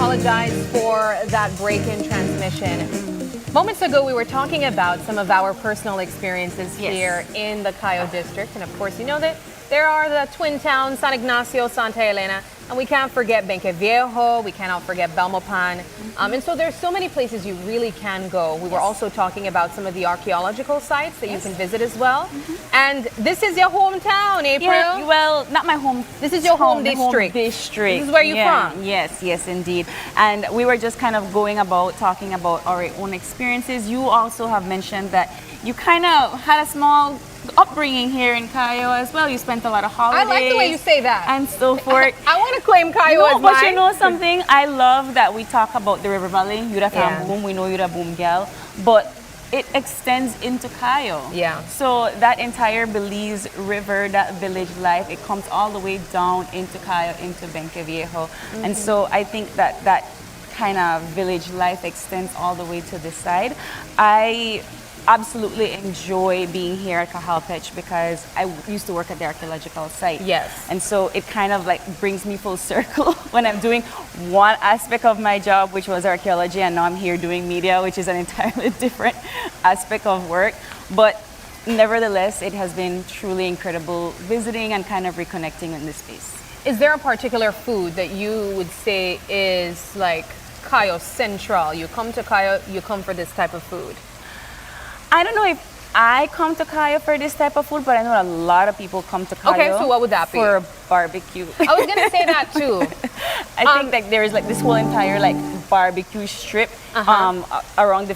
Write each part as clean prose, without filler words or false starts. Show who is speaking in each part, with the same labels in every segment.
Speaker 1: apologize for that break-in transmission. Moments ago, we were talking about some of our personal experiences here in the Cayo district. And of course, you know that there are the twin towns, San Ignacio, Santa Elena, and we can't forget Benque Viejo, we cannot forget Belmopan. And so there's so many places you really can go. We were also talking about some of the archaeological sites that you can visit as well. And this is your hometown, April?
Speaker 2: Yeah, well, not my home.
Speaker 1: This is your home district.
Speaker 2: This is
Speaker 1: where you're from?
Speaker 2: Yes, yes, indeed. And we were just kind of talking about our own experiences. You also have mentioned that you kind of had a small upbringing here in Cayo as well. You spent a lot of holidays.
Speaker 1: I like the way you say that.
Speaker 2: And so forth.
Speaker 1: I want to claim Cayo as
Speaker 2: but
Speaker 1: mine.
Speaker 2: you know something? I love that we talk about the River Valley. You're a boom. We know you're a boom gal. But it extends into Cayo. Yeah. So that entire Belize River, that village life, it comes all the way down into Cayo, into Benque Viejo. And so I think that that kind of village life extends all the way to this side. I absolutely enjoy being here at Cajalpech because I used to work at the archaeological site. Yes. And so it kind of like brings me full circle when I'm doing one aspect of my job, which was archaeology, and now I'm here doing media, which is an entirely different aspect of work. But nevertheless, it has been truly incredible visiting and kind of reconnecting in this space.
Speaker 1: Is there a particular food that you would say is like Cayo Central? You come to Cayo, you come for this type of food?
Speaker 2: I don't know if I come to Cayo for this type of food, but I know a lot of people come to Cayo.
Speaker 1: Okay, so what would that be?
Speaker 2: For barbecue.
Speaker 1: I was gonna say that too.
Speaker 2: I think that there is like this whole entire like barbecue strip around the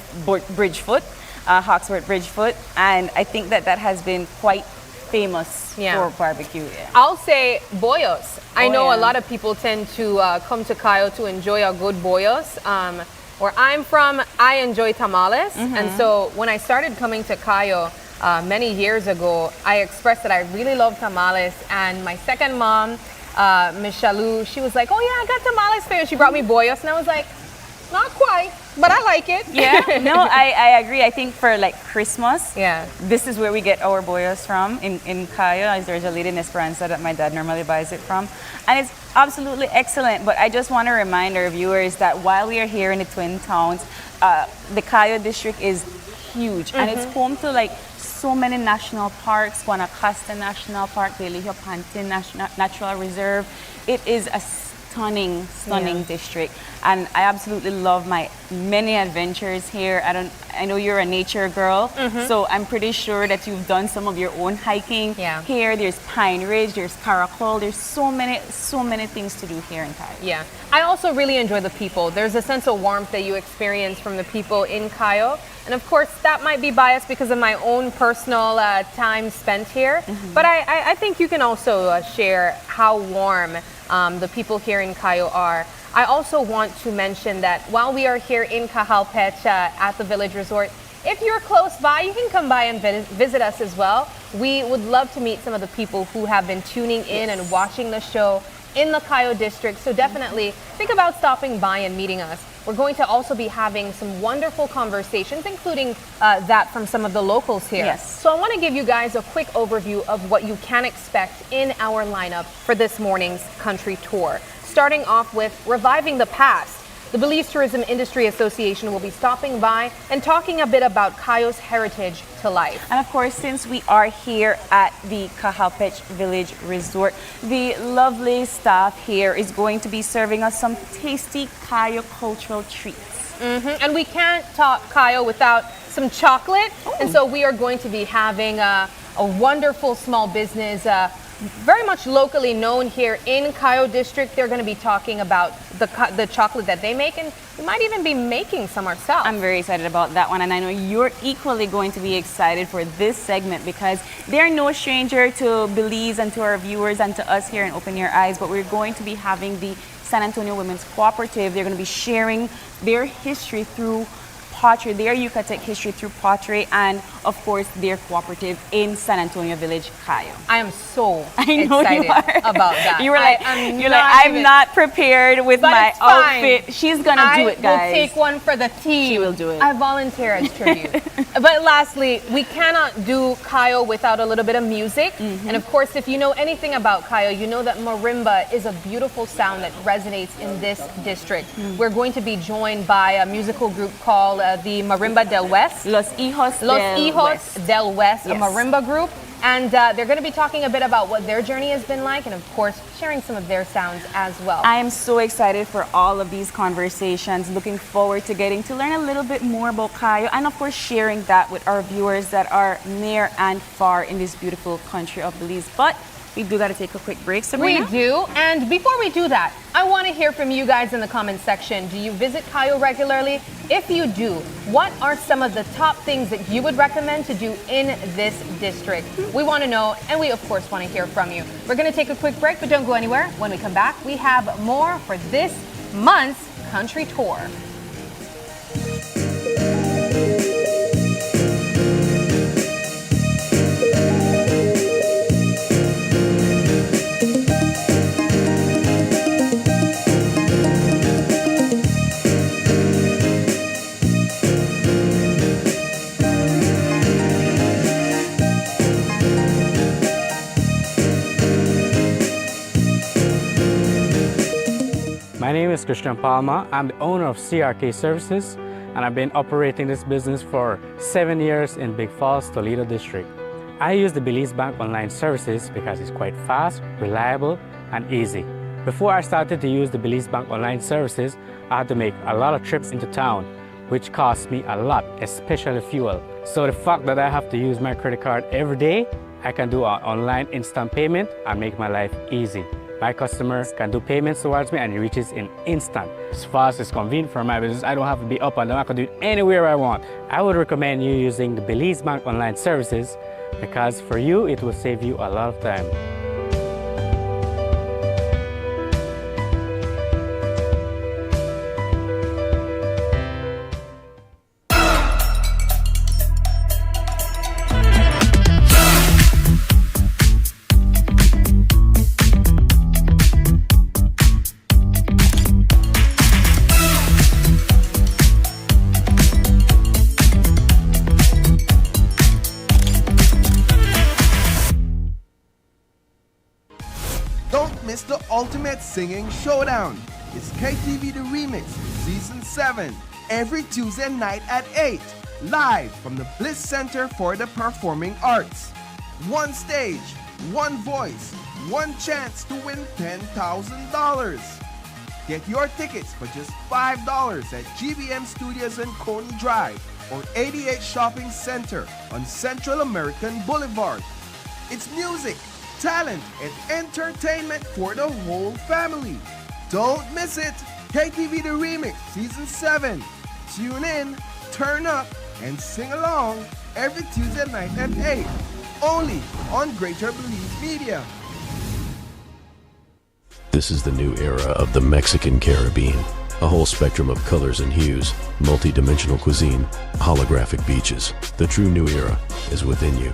Speaker 2: Bridgefoot, Hawksworth Bridgefoot, and I think that that has been quite famous for barbecue. Yeah.
Speaker 1: I'll say bollos. I know a lot of people tend to come to Cayo to enjoy a good bollos. Where I'm from, I enjoy tamales. And so when I started coming to Cayo many years ago, I expressed that I really love tamales. And my second mom, Miss Shalou, she was like, oh yeah, I got tamales for you. She brought me bollos. And I was like, not quite, but I like it.
Speaker 2: Yeah, no, I agree. I think for like Christmas, this is where we get our bollos from in Cayo. There's a lady in Esperanza that my dad normally buys it from. And it's absolutely excellent. But I just want to remind our viewers that while we are here in the Twin Towns, the Cayo district is huge. And it's home to like so many national parks, Guanacaste National Park, Belihio Pantin Natural Reserve. It is a stunning district, and I absolutely love my many adventures here. I know you're a nature girl, so I'm pretty sure that you've done some of your own hiking here. There's Pine Ridge, there's Caracol, there's so many things to do here in Cayo.
Speaker 1: Yeah, I also really enjoy the people. There's a sense of warmth that you experience from the people in Cayo. And of course, that might be biased because of my own personal time spent here. But I think you can also share how warm the people here in Cayo are. I also want to mention that while we are here in Cajalpech at the Village Resort, if you're close by, you can come by and visit us as well. We would love to meet some of the people who have been tuning in and watching the show in the Cayo district. So definitely think about stopping by and meeting us. We're going to also be having some wonderful conversations, including that from some of the locals here.
Speaker 2: Yes.
Speaker 1: So I want to give you guys a quick overview of what you can expect in our lineup for this morning's country tour. Starting off with Reviving the Past. The Belize Tourism Industry Association will be stopping by and talking a bit about Cayo's heritage to life.
Speaker 2: And of course, since we are here at the Cajalpech Village Resort, the lovely staff here is going to be serving us some tasty Cayo cultural treats.
Speaker 1: And we can't talk Cayo without some chocolate. And so we are going to be having a wonderful small business, very much locally known here in Cayo district. They're going to be talking about the chocolate that they make, and we might even be making some ourselves.
Speaker 2: I'm very excited about that one, and I know you're equally going to be excited for this segment because they're no stranger to Belize and to our viewers and to us here in Open Your Eyes, but we're going to be having the San Antonio Women's Cooperative. They're going to be sharing their history through pottery, their Yucatec history through pottery, and of course their cooperative in San Antonio Village, Cayo.
Speaker 1: I am so
Speaker 2: excited
Speaker 1: about that.
Speaker 2: You were like, I'm not prepared with my outfit. She's gonna do it, guys.
Speaker 1: I will take one for the team.
Speaker 2: She will do it.
Speaker 1: I volunteer as tribute. But lastly, we cannot do Cayo without a little bit of music. And of course, if you know anything about Cayo, you know that marimba is a beautiful sound that resonates in this district. We're going to be joined by a musical group called the Marimba del West.
Speaker 2: Los Hijos
Speaker 1: del West,
Speaker 2: yes.
Speaker 1: A marimba group. And they're going to be talking a bit about what their journey has been like, and of course, sharing some of their sounds as well.
Speaker 2: I am so excited for all of these conversations. Looking forward to getting to learn a little bit more about Cayo, and of course, sharing that with our viewers that are near and far in this beautiful country of Belize. But we do got to take a quick break, Sabrina.
Speaker 1: We do. And before we do that, I want to hear from you guys in the comment section. Do you visit Cayo regularly? If you do, what are some of the top things that you would recommend to do in this district? We want to know, and we, of course, want to hear from you. We're going to take a quick break, but don't go anywhere. When we come back, we have more for this month's country tour.
Speaker 3: My name is Christian Palma. I'm the owner of CRK Services, and I've been operating this business for 7 years in Big Falls, Toledo District. I use the Belize Bank online services because it's quite fast, reliable, and easy. Before I started to use the Belize Bank online services, I had to make a lot of trips into town, which cost me a lot, especially fuel. So the fact that I have to use my credit card every day, I can do an online instant payment and make my life easy. My customers can do payments towards me and it reaches in instant. It's fast, it's convenient for my business. I don't have to be up and down. I can do it anywhere I want. I would recommend you using the Belize Bank online services because for you, it will save you a lot of time.
Speaker 4: It's the ultimate singing showdown. It's KTV The Remix Season 7 every Tuesday night at 8, live from the Bliss Center for the Performing Arts. One stage, one voice, one chance to win $10,000. Get your tickets for just $5 at GBM Studios and Coney Drive or 88 Shopping Center on Central American Boulevard. It's music, talent, and entertainment for the whole family. Don't miss it. KTV The Remix Season 7. Tune in, turn up, and sing along every Tuesday night at 8. Only on Greater Belize Media.
Speaker 5: This is the new era of the Mexican Caribbean. A whole spectrum of colors and hues, multi-dimensional cuisine, holographic beaches. The true new era is within you.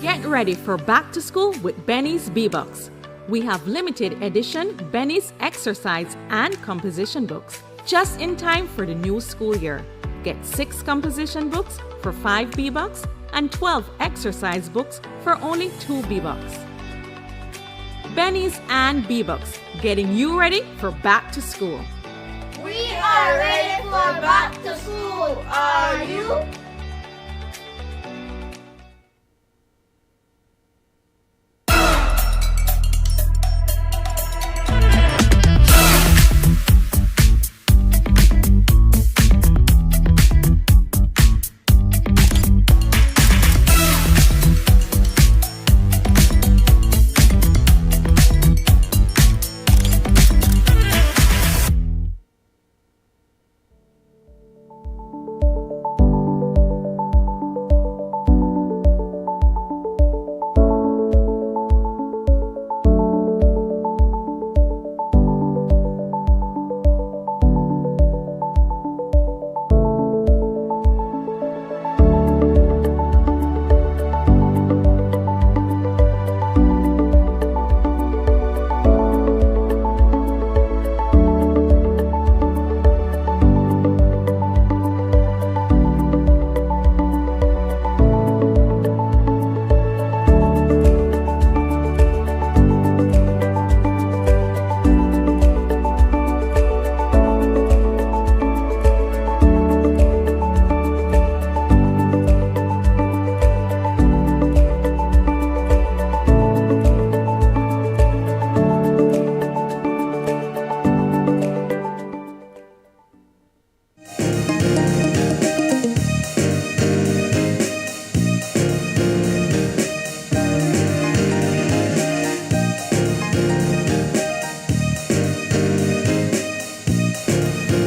Speaker 6: Get ready for back to school with Benny's B-Books. We have limited edition Benny's exercise and composition books just in time for the new school year. Get 6 composition books for 5 B-Bucks and 12 exercise books for only 2 B-Bucks. Benny's and B-Bucks, getting you ready for back to school.
Speaker 7: We are ready for back to school. Are you?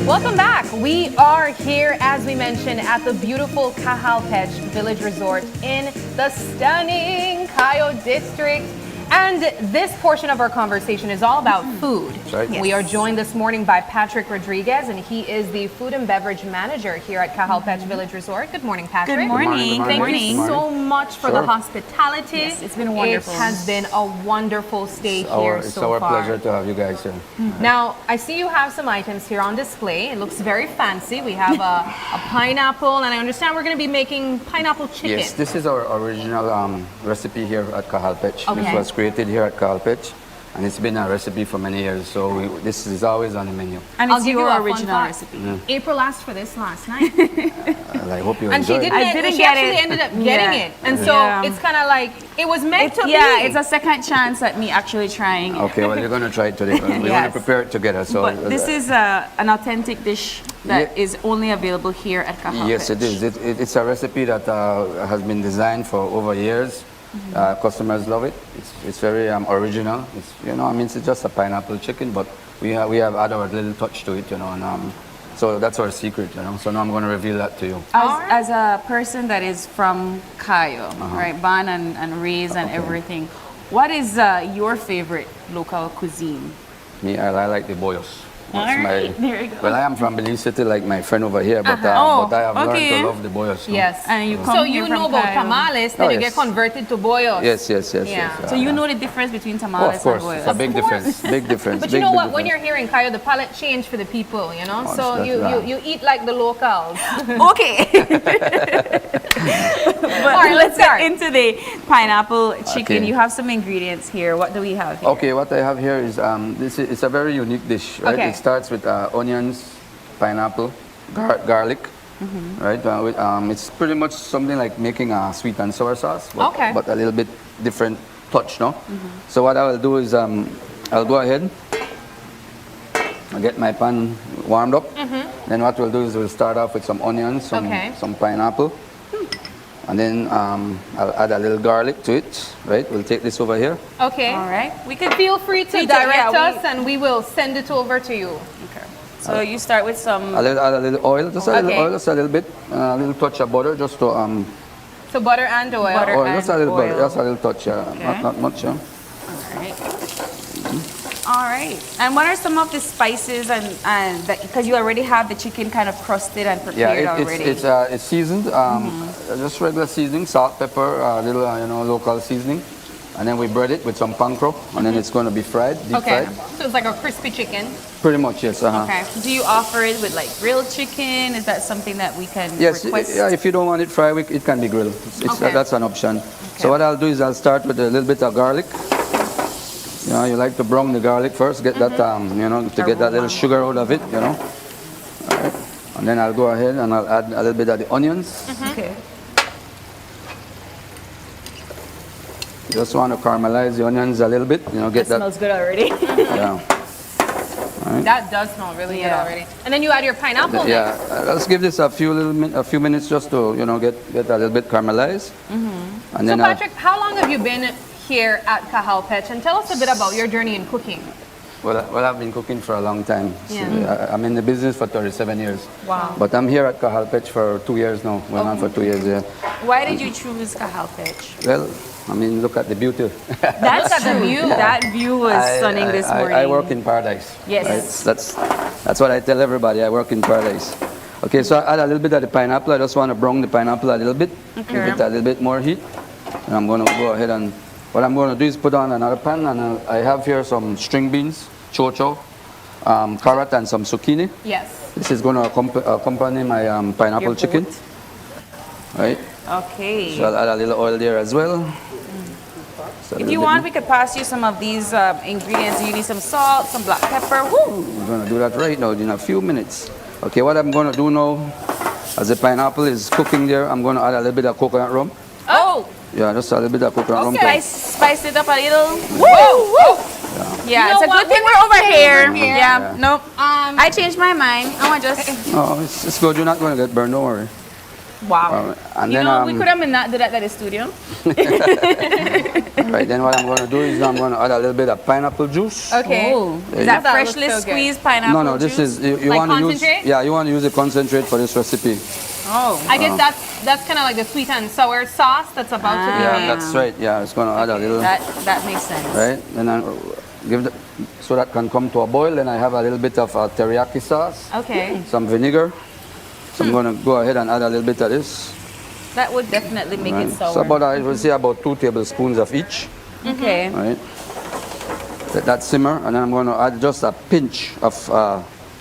Speaker 1: Welcome back. We are here, as we mentioned, at the beautiful Cajalpech Village Resort in the stunning Cayo district. And this portion of our conversation is all about food.
Speaker 8: Right.
Speaker 1: Yes. We are joined this morning by Patrick Rodriguez, and he is the food and beverage manager here at Cajalpech Village Resort. Good morning, Patrick.
Speaker 2: Good morning.
Speaker 1: Thank
Speaker 2: Good
Speaker 1: you
Speaker 2: morning.
Speaker 1: so much for the hospitality.
Speaker 2: Yes, it's been wonderful.
Speaker 1: It has been a wonderful stay
Speaker 8: It's
Speaker 1: here
Speaker 8: our
Speaker 1: so far.
Speaker 8: pleasure to have you guys here.
Speaker 1: Now, I see you have some items here on display. It looks very fancy. We have a pineapple, and I understand we're going to be making pineapple chicken.
Speaker 8: Yes, this is our original recipe here at Cajalpech.
Speaker 1: Okay.
Speaker 8: This was created here at Cajalpech, and it's been a recipe for many years, so this is always on the menu.
Speaker 2: And
Speaker 1: I'll
Speaker 2: it's
Speaker 1: give you
Speaker 2: your
Speaker 1: a fun
Speaker 2: original
Speaker 1: fact.
Speaker 2: recipe.
Speaker 1: April asked for this last night.
Speaker 8: I hope you
Speaker 1: And she
Speaker 8: enjoy
Speaker 1: didn't,
Speaker 8: it.
Speaker 2: I didn't
Speaker 1: she
Speaker 2: get
Speaker 1: actually
Speaker 2: it.
Speaker 1: ended up getting
Speaker 2: Yeah.
Speaker 1: it. And so
Speaker 2: Yeah.
Speaker 1: it's kind of like, it was meant to be.
Speaker 2: It's a second chance at me actually trying it.
Speaker 8: Okay, well, you're going to try it today. We want
Speaker 2: Yes.
Speaker 8: to prepare it together. So
Speaker 2: But this is an authentic dish that is only available here at Cajalpech.
Speaker 8: Yes, it is. It's a recipe that has been designed for over years. Customers love it. It's very original. It's, I mean, it's just a pineapple chicken, but we have added a little touch to it, and so that's our secret, So now I'm going to reveal that to you.
Speaker 2: As a person that is from Cayo, right, born and raised and everything, what is your favorite local cuisine?
Speaker 8: Me, I like the bollos.
Speaker 2: All right, there you go.
Speaker 8: Well, I am from Belize City, like my friend over here, but
Speaker 2: Oh,
Speaker 8: I have learned
Speaker 2: okay.
Speaker 8: to love the bollos.
Speaker 1: Yes.
Speaker 2: And you come
Speaker 1: So
Speaker 2: here
Speaker 1: you
Speaker 2: from
Speaker 1: know about
Speaker 2: Cayo.
Speaker 1: tamales, then
Speaker 8: Oh,
Speaker 1: you
Speaker 8: yes.
Speaker 1: get converted to bollos.
Speaker 8: Yes.
Speaker 1: Yeah.
Speaker 2: So you know the difference between
Speaker 8: Oh,
Speaker 2: tamales
Speaker 8: of course,
Speaker 2: and
Speaker 8: it's a
Speaker 2: bollos.
Speaker 8: big difference. Big difference.
Speaker 1: But
Speaker 8: big,
Speaker 1: you know
Speaker 8: big
Speaker 1: what? When
Speaker 8: difference.
Speaker 1: you're here in Cayo, the palate change for the people,
Speaker 8: Oh,
Speaker 1: So
Speaker 8: that's
Speaker 1: you
Speaker 8: right.
Speaker 1: eat like the locals.
Speaker 2: Okay. But
Speaker 1: right, let's
Speaker 2: let's
Speaker 1: start.
Speaker 2: get into the pineapple chicken.
Speaker 8: Okay.
Speaker 2: You have some ingredients here. What do we have here?
Speaker 8: Okay, what I have here is it's a very unique dish, right?
Speaker 1: Okay.
Speaker 8: It starts with onions, pineapple, garlic, right? It's pretty much something like making a sweet and sour sauce, but a little bit different touch, no? So what I will do is I'll go ahead, I'll get my pan warmed up. Then what we'll do is we'll start off with some onions, some pineapple, and then I'll add a little garlic to it, right? We'll take this over here.
Speaker 1: Okay.
Speaker 2: All right.
Speaker 1: We could feel free to direct us, and we will send it over to you.
Speaker 2: Okay. So you start with some.
Speaker 8: Add a little oil, just a little oil, just a little bit, a little touch of butter, just to
Speaker 1: So butter and oil.
Speaker 2: Butter.
Speaker 8: oil, just a little butter,
Speaker 2: oil.
Speaker 8: just a little touch, not much, yeah.
Speaker 2: All right. All right. And what are some of the spices and because you already have the chicken kind of crusted and prepared already?
Speaker 8: It's seasoned, just regular seasoning, salt, pepper, a little local seasoning, and then we bread it with some pancro, and then it's going to be fried, deep fried.
Speaker 1: So it's like a crispy chicken?
Speaker 8: Pretty much, yes.
Speaker 2: Okay. Do you offer it with like grilled chicken? Is that something that we can request?
Speaker 8: Yeah, if you don't want it fried, it can be grilled. That's an option. So what I'll do is I'll start with a little bit of garlic. You know, you like to brown the garlic first, get that, you know, to get that little sugar out of it, you know. All right. And then I'll go ahead and I'll add a little bit of the onions.
Speaker 2: Okay.
Speaker 8: Just want to caramelize the onions a little bit, you know, get that.
Speaker 2: Smells good already.
Speaker 8: Yeah.
Speaker 1: Right. That does smell really good already. And then you add your pineapple.
Speaker 8: Yeah, let's give this a few minutes just to, you know, get a little bit caramelized. And then
Speaker 1: so Patrick, how long have you been here at Cajalpech? And tell us a bit about your journey in cooking.
Speaker 8: Well, I've been cooking for a long time. Yeah. So I'm in the business for 37 years.
Speaker 2: Wow.
Speaker 8: But I'm here at Cajalpech for 2 years now. Went on for 2 years, yeah.
Speaker 2: Why did you choose Cajalpech?
Speaker 8: Well, I mean, look at the beauty.
Speaker 2: That's the view. That view was stunning this morning.
Speaker 8: I work in paradise.
Speaker 2: Yes.
Speaker 8: Right? That's what I tell everybody. I work in paradise. Okay, so I add a little bit of the pineapple. I just want to brown the pineapple a little bit. Give it a little bit more heat. And I'm going to go ahead and what I'm going to do is put on another pan, and I have here some string beans, chocho, carrot, and some zucchini.
Speaker 1: Yes.
Speaker 8: This is going to accompany my pineapple chicken. Right.
Speaker 2: Okay.
Speaker 8: So I'll add a little oil there as well.
Speaker 2: If you want, we could pass you some of these ingredients. You need some salt, some black pepper. Woo!
Speaker 8: We're going to do that right now in a few minutes. Okay, what I'm going to do now, as the pineapple is cooking there, I'm going to add a little bit of coconut rum.
Speaker 2: Oh!
Speaker 8: Yeah, just a little bit of coconut rum.
Speaker 2: Spice it up a little. Woo! Woo! Yeah, it's a good thing we're over here. Yeah. Nope. I changed my mind. I want just.
Speaker 8: Oh, it's good. You're not going to get burned. Don't worry.
Speaker 2: Wow.
Speaker 8: And
Speaker 2: you
Speaker 8: then,
Speaker 2: know, we could have not did that at the studio.
Speaker 8: Right, then what I'm going to do is I'm going to add a little bit of pineapple juice.
Speaker 1: Okay.
Speaker 2: Oh. Is that freshly squeezed pineapple
Speaker 8: No,
Speaker 2: juice?
Speaker 8: this is, you
Speaker 1: like
Speaker 8: want to use, you want to use a concentrate for this recipe.
Speaker 2: Oh.
Speaker 1: I guess that's kind of like the sweet and sour sauce that's about to be made.
Speaker 8: Yeah, that's right. Yeah, it's going to add a little.
Speaker 2: That makes sense.
Speaker 8: Right, and then so that can come to a boil. Then I have a little bit of teriyaki sauce.
Speaker 1: Okay.
Speaker 8: Some vinegar. So I'm going to go ahead and add a little bit of this.
Speaker 2: That would definitely make it sour.
Speaker 8: So I will say about 2 tablespoons of each.
Speaker 2: Okay.
Speaker 8: Right. Let that simmer, and then I'm going to add just a pinch of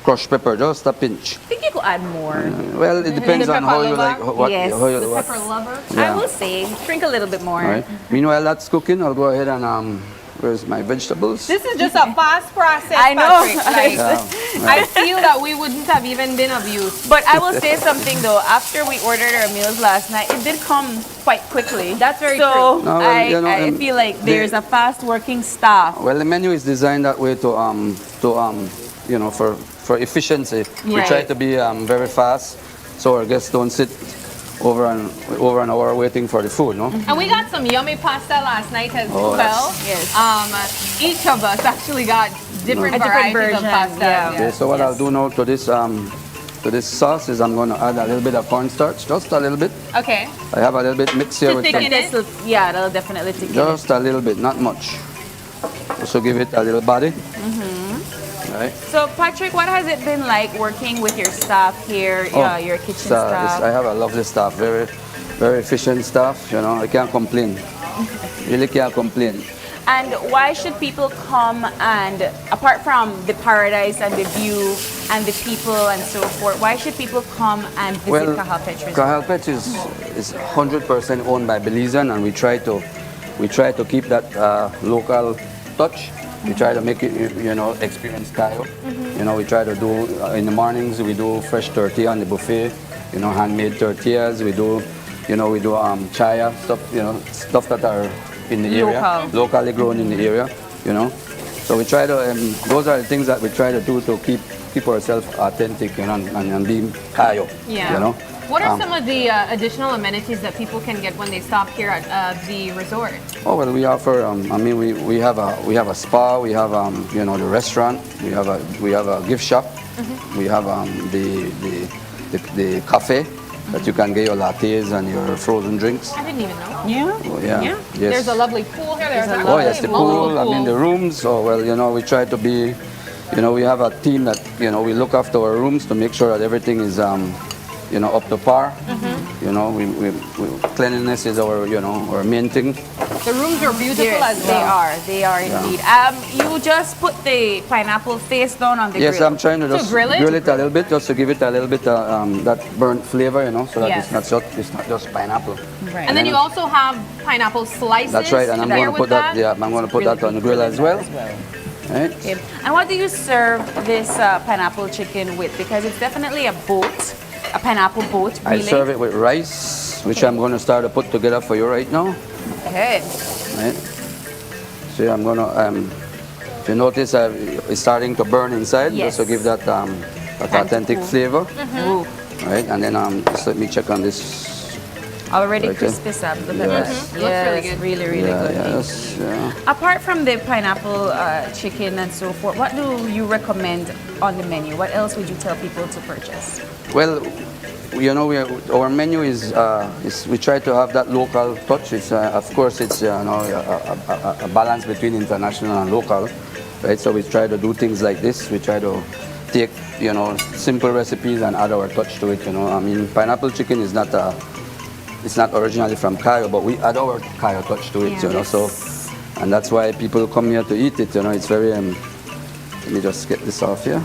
Speaker 8: crushed pepper, just a pinch.
Speaker 2: I think you could add more.
Speaker 8: Well, it depends on how you like.
Speaker 1: Pepper lover.
Speaker 2: Yeah. I will say, drink a little bit more.
Speaker 8: Right. Meanwhile, that's cooking. I'll go ahead and where's my vegetables?
Speaker 1: This is just a fast process.
Speaker 2: I know.
Speaker 1: Like, I feel that we wouldn't have even been of use.
Speaker 2: But I will say something though. After we ordered our meals last night, it did come quite quickly.
Speaker 1: That's very true.
Speaker 2: So
Speaker 8: No,
Speaker 2: I feel like there's a fast working staff.
Speaker 8: Well, the menu is designed that way to you know, for efficiency. We try to be very fast, so our guests don't sit over an hour waiting for the food, no?
Speaker 1: And we got some yummy pasta last night as well.
Speaker 2: Yes.
Speaker 1: Each of us actually got different varieties of pasta.
Speaker 2: Yeah.
Speaker 8: Okay, so what I'll do now to this sauce is I'm going to add a little bit of cornstarch, just a little bit.
Speaker 1: Okay.
Speaker 8: I have a little bit mixed here with
Speaker 1: thicken it?
Speaker 2: Yeah, that'll definitely thicken it.
Speaker 8: just a little bit, not much. Just to give it a little body. Right.
Speaker 2: So Patrick, what has it been like working with your staff here, your kitchen staff?
Speaker 8: I have a lovely staff, very, very efficient staff. You know, I can't complain. Really can't complain.
Speaker 2: And why should people come and, apart from the paradise and the view and the people and so forth, why should people come and visit Cajalpech Resort?
Speaker 8: Cajalpech is 100% owned by Belizean, and we try to keep that local touch. We try to make it, you know, experience Cayo. You know, we try to do, in the mornings, we do fresh tortilla on the buffet, you know, handmade tortillas. We do, you know, chaya, stuff that are in the area, locally grown in the area, you know. So we try to, those are the things that we try to do to keep ourselves authentic, you know, and be Cayo, you know.
Speaker 1: What are some of the additional amenities that people can get when they stop here at the resort?
Speaker 8: Oh well, we offer. I mean, we have a spa. We have you know, the restaurant. We have a gift shop. We have the cafe that you can get your lattes and your frozen drinks.
Speaker 1: I didn't even know.
Speaker 2: Yeah.
Speaker 8: Oh, yeah. Yes.
Speaker 1: There's a lovely pool here.
Speaker 8: Yes, the pool. I mean, the rooms. Oh well, you know, we try to be. You know, we have a team that, you know, we look after our rooms to make sure that everything is you know, up to par. You know, cleanliness is our, you know, our main thing.
Speaker 1: The rooms are beautiful as well.
Speaker 2: They are indeed. You just put the pineapple face down on the grill.
Speaker 8: Yes, I'm trying to just
Speaker 1: grill it
Speaker 8: a little bit, just to give it a little bit that burnt flavor, you know, so that it's not just pineapple.
Speaker 2: Right.
Speaker 1: And then you also have pineapple slices.
Speaker 8: That's right, and I'm going to put that. Yeah, I'm going to put that on the grill as well. Right.
Speaker 2: Okay. And what do you serve this pineapple chicken with? Because it's definitely a pineapple boat. Really.
Speaker 8: I serve it with rice, which I'm going to start to put together for you right now.
Speaker 2: Okay.
Speaker 8: Right. So I'm going to, if you notice, it's starting to burn inside, just to give that authentic flavor. Right, and then just let me check on this.
Speaker 2: Already crispy, Sab. Look at that.
Speaker 1: Looks really good.
Speaker 2: Really good.
Speaker 8: Yes,
Speaker 2: Apart from the pineapple chicken and so forth, what do you recommend on the menu? What else would you tell people to purchase?
Speaker 8: Well, you know, our menu is we try to have that local touch. It's of course it's a balance between international and local, right? So we try to do things like this. We try to take simple recipes and add our touch to it. You know, I mean, pineapple chicken is not it's not originally from Cayo, but we add our Cayo touch to it. You know, so and that's why people come here to eat it. You know, it's very. Let me just get this off here.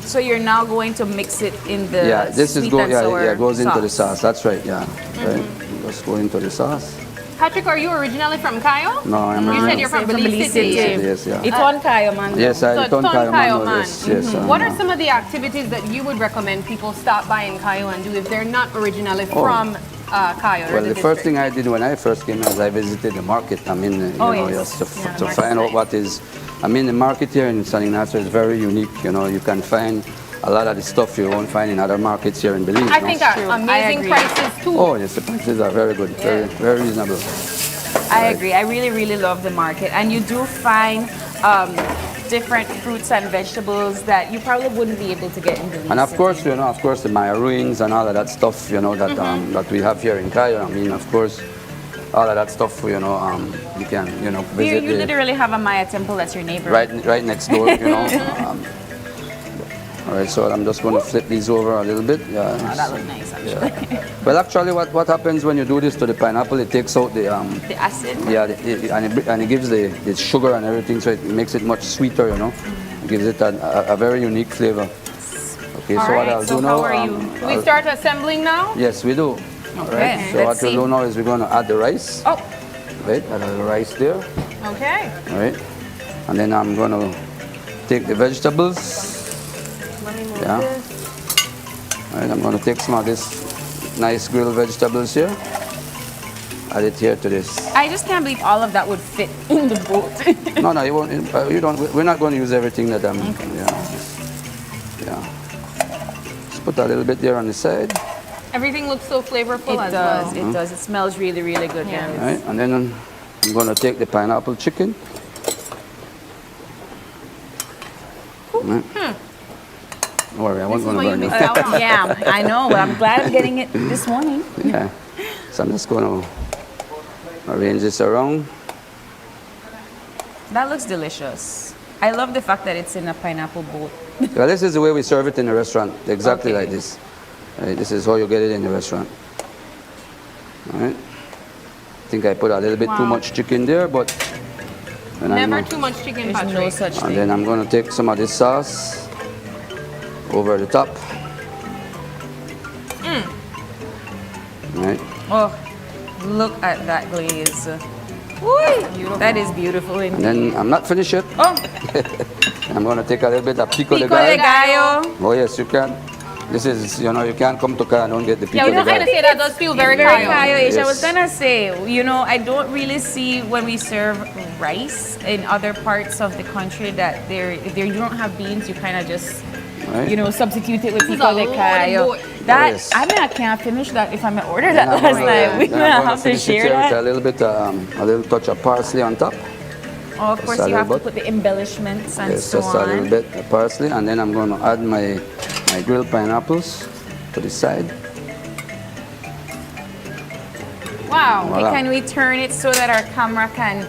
Speaker 2: So you're now going to mix it in the
Speaker 8: it goes into the sauce. That's right. Yeah, right. Just go into the sauce.
Speaker 1: Patrick, are you originally from Cayo?
Speaker 8: No, I'm
Speaker 1: You said you're from Belize City.
Speaker 8: Yes, yeah.
Speaker 2: It's on Cayo, man.
Speaker 8: Yes, it's on Cayo, man. Yes.
Speaker 1: What are some of the activities that you would recommend people stop by in Cayo and do if they're not originally from Cayo?
Speaker 8: Well, the first thing I did when I first came is I visited the market. I mean, just to find out what is. I mean, the market here in San Ignacio is very unique. You know, you can find a lot of the stuff you won't find in other markets here in Belize.
Speaker 1: I think amazing prices too.
Speaker 8: Oh yes, the prices are very good, very reasonable.
Speaker 2: I agree. I really love the market, and you do find different fruits and vegetables that you probably wouldn't be able to get in Belize.
Speaker 8: And of course, the Maya ruins and all of that stuff, that that we have here in Cayo. I mean, of course. All of that stuff, you can, visit.
Speaker 2: You literally have a Maya temple that's your neighbor.
Speaker 8: Right next door, all right, so I'm just going to flip these over a little bit. Yeah.
Speaker 2: Oh, that looks nice, actually.
Speaker 8: Yeah. Well, actually, what happens when you do this to the pineapple, it takes out the
Speaker 2: acid.
Speaker 8: Yeah, and it gives the sugar and everything, so it makes it much sweeter, It gives it a very unique flavor. Okay, so what I'll do now.
Speaker 2: How are you?
Speaker 1: We start assembling now?
Speaker 8: Yes, we do.
Speaker 2: Okay.
Speaker 8: Right, so what we'll do now is we're going to add the rice.
Speaker 1: Oh.
Speaker 8: Right, add the rice there.
Speaker 1: Okay.
Speaker 8: All right. And then I'm going to take the vegetables.
Speaker 1: Let me move
Speaker 8: this. All right, I'm going to take some of this nice grilled vegetables here. Add it here to this.
Speaker 2: I just can't believe all of that would fit in the boat.
Speaker 8: No, you won't. You don't. We're not going to use everything that I'm.
Speaker 2: Okay.
Speaker 8: Just put a little bit there on the side.
Speaker 1: Everything looks so flavorful as well.
Speaker 2: It does. It smells really good.
Speaker 1: Yeah.
Speaker 8: All right, and then I'm going to take the pineapple chicken. Right. Don't worry, I wasn't going to burn it.
Speaker 2: Yeah, I know, but I'm glad I'm getting it this morning.
Speaker 8: Yeah. So I'm just going to arrange this around.
Speaker 2: That looks delicious. I love the fact that it's in a pineapple boat.
Speaker 8: Well, this is the way we serve it in the restaurant, exactly like this. Right, this is how you get it in the restaurant. All right. I think I put a little bit too much chicken there, but...
Speaker 1: Never too much chicken, Patrick.
Speaker 2: No such thing.
Speaker 8: And then I'm going to take some of this sauce over the top. Right.
Speaker 2: Oh, look at that glaze. Ooh, that is beautiful indeed.
Speaker 8: And then I'm not finished yet.
Speaker 2: Oh.
Speaker 8: I'm going to take a little bit of pico de
Speaker 2: gallo.
Speaker 8: Oh yes, you can. This is, you can't come to Cayo and don't get the pico de gallo.
Speaker 1: Yeah, we're going to say that does feel very Cayo-ish.
Speaker 2: I was going to say, I don't really see when we serve rice in other parts of the country that if you don't have beans, you kind of just, substitute it with pico de gallo. I can't finish that if I'm going to order that last night. We're going to have to share that.
Speaker 8: With a little bit, a little touch of parsley on top.
Speaker 2: Oh, of course, you have to put the embellishments and so on.
Speaker 8: Just a little bit of parsley, and then I'm going to add my grilled pineapples to the side.
Speaker 1: Wow.
Speaker 2: Okay, can we turn it so that our camera can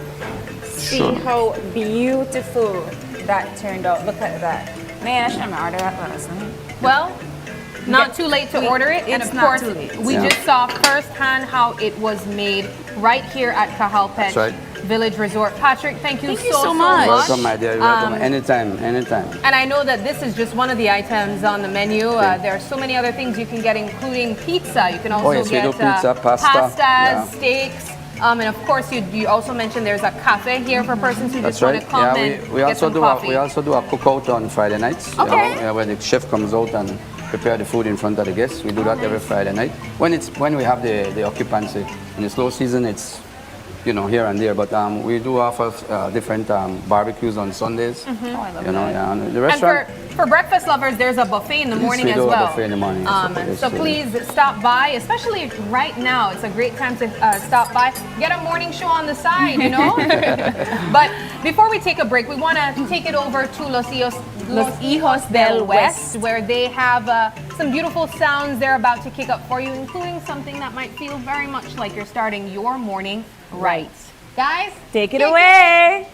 Speaker 2: see how beautiful that turned out? Look at that. Man, I should have ordered that last night.
Speaker 1: Well, Not too late to order it. And
Speaker 2: It's
Speaker 1: of
Speaker 2: not
Speaker 1: course,
Speaker 2: too late.
Speaker 1: we just saw firsthand how it was made right here at Cajalpech
Speaker 8: That's right.
Speaker 1: Village Resort. Patrick, thank you
Speaker 2: so much.
Speaker 8: Welcome, my dear. Welcome. Anytime.
Speaker 1: And I know that this is just one of the items on the menu. There are so many other things you can get, including pizza. You can also
Speaker 8: we
Speaker 1: get
Speaker 8: do pizza, pasta,
Speaker 1: pastas,
Speaker 8: yeah.
Speaker 1: steaks. And of course, you also mentioned there's a cafe here for persons who
Speaker 8: That's
Speaker 1: just want
Speaker 8: right.
Speaker 1: to come and
Speaker 8: we
Speaker 1: get
Speaker 8: also
Speaker 1: some
Speaker 8: do
Speaker 1: coffee.
Speaker 8: we also do a cookout on Friday nights.
Speaker 1: Okay.
Speaker 8: Where the chef comes out and prepare the food in front of the guests. We do that every Friday night. When we have the occupancy. In the slow season, it's here and there, but we do offer different barbecues on Sundays.
Speaker 2: Oh, I love that.
Speaker 8: Yeah, and the restaurant.
Speaker 1: And for breakfast lovers, there's a buffet in the morning
Speaker 8: we
Speaker 1: as
Speaker 8: do
Speaker 1: well.
Speaker 8: a buffet in the morning.
Speaker 1: So please stop by, especially right now. It's a great time to stop by. Get a morning show on the side, But before we take a break, we want to take it over to Los Eos del West, where they have some beautiful sounds they're about to kick up for you, including something that might feel very much like you're starting your morning right. Guys,
Speaker 2: Take it away.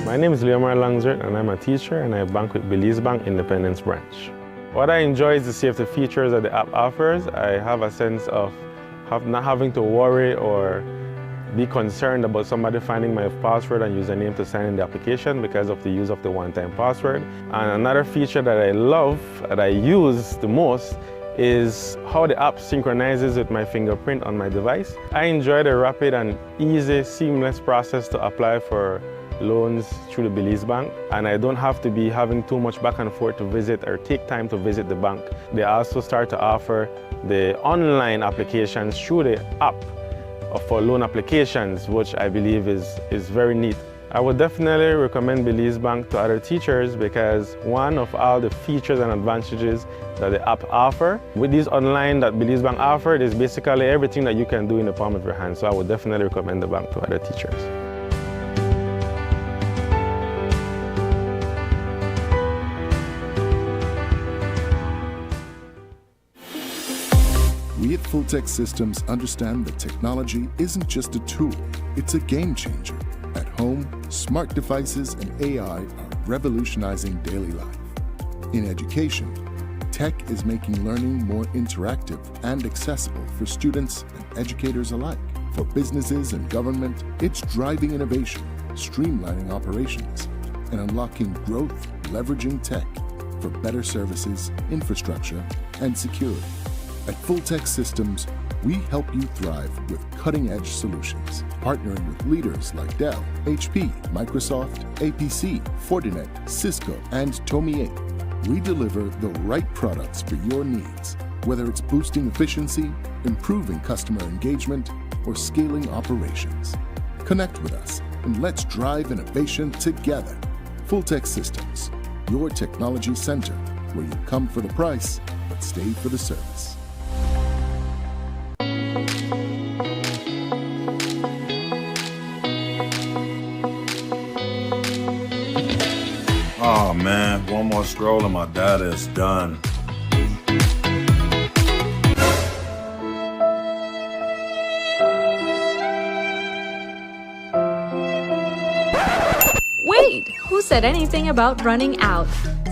Speaker 9: My name is Leomar Langzert and I'm a teacher and I bank with Belize Bank Independence Branch. What I enjoy is the safety features that the app offers. I have a sense of not having to worry or be concerned about somebody finding my password and username to sign in the application because of the use of the one-time password. And another feature that I love, that I use the most, is how the app synchronizes with my fingerprint on my device. I enjoy the rapid and easy, seamless process to apply for loans through the Belize Bank, and I don't have to be having too much back and forth to visit or take time to visit the bank. They also start to offer the online applications through the app for loan applications, which I believe is very neat. I would definitely recommend Belize Bank to other teachers because one of all the features and advantages that the app offer. With these online that Belize Bank offered is basically everything that you can do in the palm of your hand. So I would definitely recommend the bank to other teachers.
Speaker 10: We at Fulltech Systems understand that technology isn't just a tool, it's a game changer. At home, smart devices and AI are revolutionizing daily life. In education, tech is making learning more interactive and accessible for students and educators alike. For businesses and government, it's driving innovation, streamlining operations, and unlocking growth, leveraging tech for better services, infrastructure, and security. At Fulltech Systems, we help you thrive with cutting-edge solutions, partnering with leaders like Dell, HP, Microsoft, APC, Fortinet, Cisco, and Tomy Inc. We deliver the right products for your needs, whether it's boosting efficiency, improving customer engagement, or scaling operations. Connect with us and let's drive innovation together. Fulltech Systems, your technology center, where you come for the price, but stay for the service.
Speaker 11: more scroll and my data is done.
Speaker 12: Wait, who said anything about running out?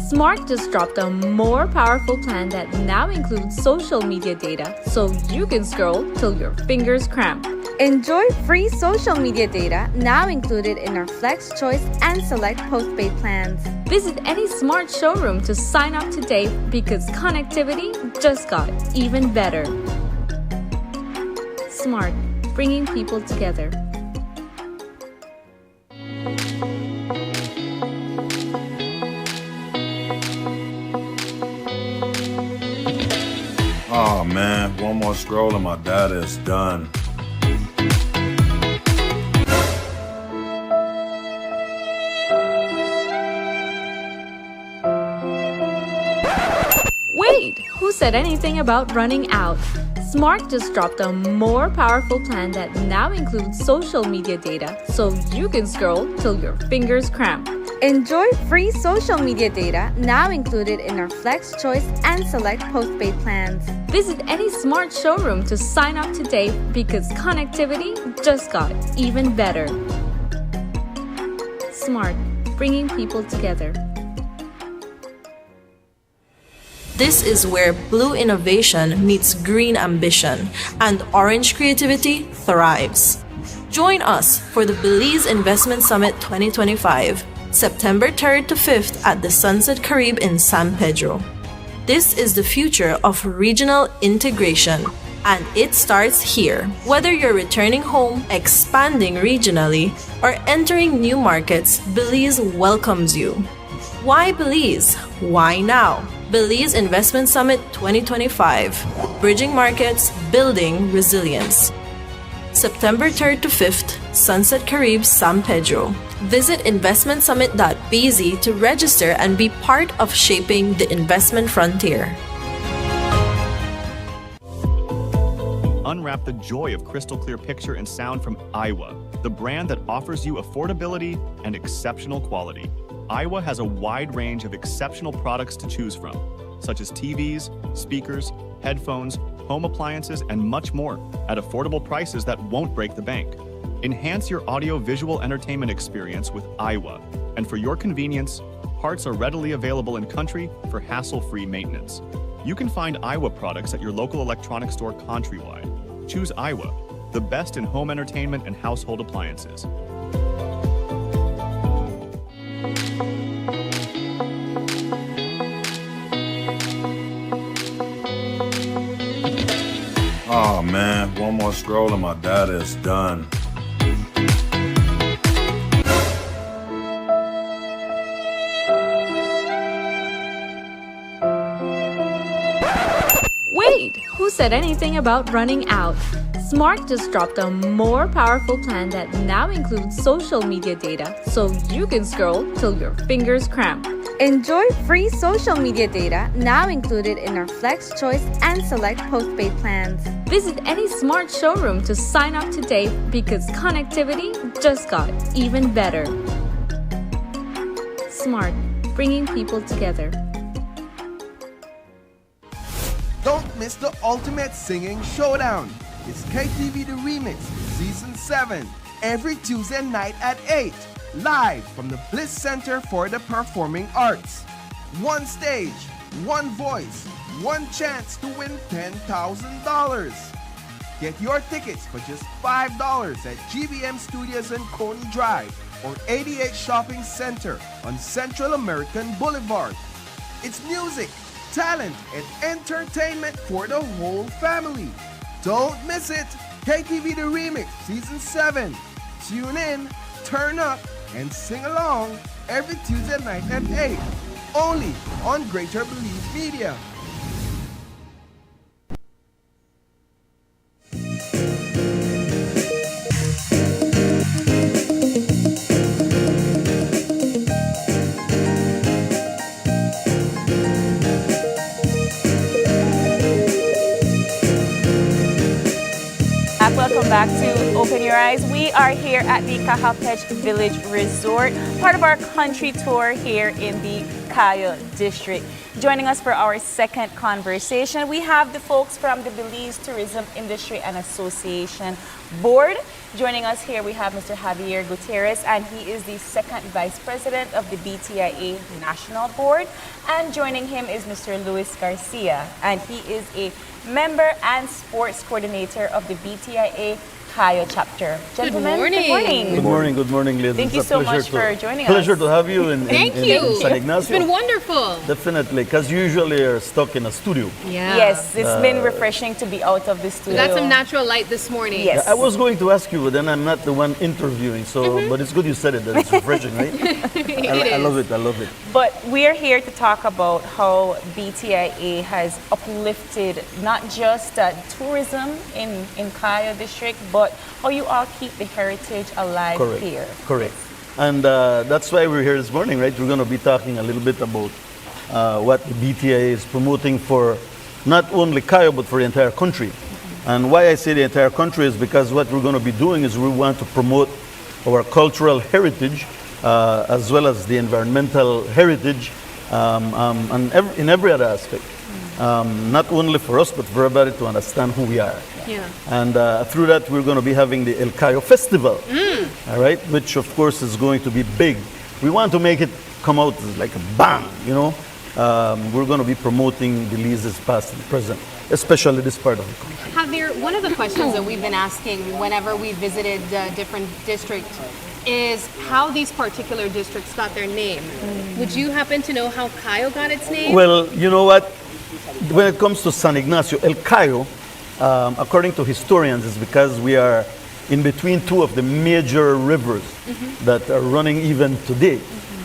Speaker 12: Smart just dropped a more powerful plan that now includes social media data so you can scroll till your fingers cramp. Enjoy free social media data now included in our Flex Choice and Select postpaid plans. Visit any Smart showroom to sign up today because connectivity just got even better. Smart, bringing people together.
Speaker 11: Oh man, one more scroll and my data is done.
Speaker 12: Wait, who said anything about running out? Smart just dropped a more powerful plan that now includes social media data so you can scroll till your fingers cramp. Enjoy free social media data now included in our Flex Choice and Select postpaid plans. Visit any Smart showroom to sign up today because connectivity just got even better. Smart, bringing people together.
Speaker 13: This is where blue innovation meets green ambition and orange creativity thrives. Join us for the Belize Investment Summit 2025, September 3rd to 5th at the Sunset Caribe in San Pedro. This is the future of regional integration, and it starts here. Whether you're returning home, expanding regionally, or entering new markets, Belize welcomes you. Why Belize? Why now? Belize Investment Summit 2025. Bridging markets, building resilience. September 3rd to 5th, Sunset Caribe, San Pedro. Visit investmentsummit.bz to register and be part of shaping the investment frontier.
Speaker 14: Unwrap the joy of crystal clear picture and sound from Iowa, the brand that offers you affordability and exceptional quality. Iowa has a wide range of exceptional products to choose from, such as TVs, speakers, headphones, home appliances, and much more at affordable prices that won't break the bank. Enhance your audio-visual entertainment experience with Iowa, and for your convenience, parts are readily available in country for hassle-free maintenance. You can find Iowa products at your local electronics store countrywide. Choose Iowa, the best in home entertainment and household appliances.
Speaker 11: Oh man, one more scroll and my data is done.
Speaker 12: Wait, who said anything about running out? Smart just dropped a more powerful plan that now includes social media data so you can scroll till your fingers cramp. Enjoy free social media data now included in our Flex Choice and Select postpaid plans. Visit any Smart showroom to sign up today because connectivity just got even better. Smart, bringing people together.
Speaker 4: Don't miss the ultimate singing showdown. It's KTV The Remix, Season 7, every Tuesday night at 8, live from the Bliss Center for the Performing Arts. One stage, one voice, one chance to win $10,000. Get your tickets for just $5 at GBM Studios and Coney Drive or 88 Shopping Center on Central American Boulevard. It's music, talent, and entertainment for the whole family. Don't miss it! KTV The Remix Season 7. Tune in, turn up, and sing along every Tuesday night at 8. Only on Greater Belize Media.
Speaker 2: Welcome back to Open Your Eyes. We are here at the Kahapech Village Resort, part of our country tour here in the Cayo district. Joining us for our second conversation, we have the folks from the Belize Tourism Industry and Association Board. Joining us here, we have Mr. Javier Gutierrez, and he is the second vice president of the BTIA National Board. And joining him is Mr. Luis Garcia, and he is a member and sports coordinator of the BTIA Cayo chapter. Gentlemen,
Speaker 1: morning.
Speaker 2: Good morning.
Speaker 15: Good morning, good morning, ladies.
Speaker 2: Thank you so much for joining us.
Speaker 15: Pleasure to have you in
Speaker 1: Thank you.
Speaker 15: San Ignacio.
Speaker 1: It's been wonderful.
Speaker 15: Definitely, because usually you're stuck in a studio.
Speaker 1: Yeah.
Speaker 2: Yes, it's been refreshing to be out of the studio.
Speaker 1: We got some natural light this morning.
Speaker 2: Yes.
Speaker 15: I was going to ask you, but then I'm not the one interviewing. So, but it's good you said it. That it's refreshing, right? I love it. I love it.
Speaker 2: But we are here to talk about how BTIA has uplifted not just tourism in Cayo district, but how you all keep the heritage alive
Speaker 15: Correct.
Speaker 2: here.
Speaker 15: Correct. And that's why we're here this morning, right? We're going to be talking a little bit about what the BTIA is promoting for not only Cayo, but for the entire country. And why I say the entire country is because what we're going to be doing is we want to promote our cultural heritage as well as the environmental heritage and in every other aspect. Not only for us, but for everybody to understand who we are.
Speaker 1: Yeah.
Speaker 15: And through that, we're going to be having the El Cayo Festival, all right, which of course is going to be big. We want to make it come out like a bang, you know. We're going to be promoting Belize's past and present, especially this part of the country.
Speaker 1: Javier, one of the questions that we've been asking whenever we visited different districts is how these particular districts got their name. Would you happen to know how Cayo got its name?
Speaker 15: Well, you know what? When it comes to San Ignacio, El Cayo, according to historians, is because we are in between two of the major rivers that are running even today.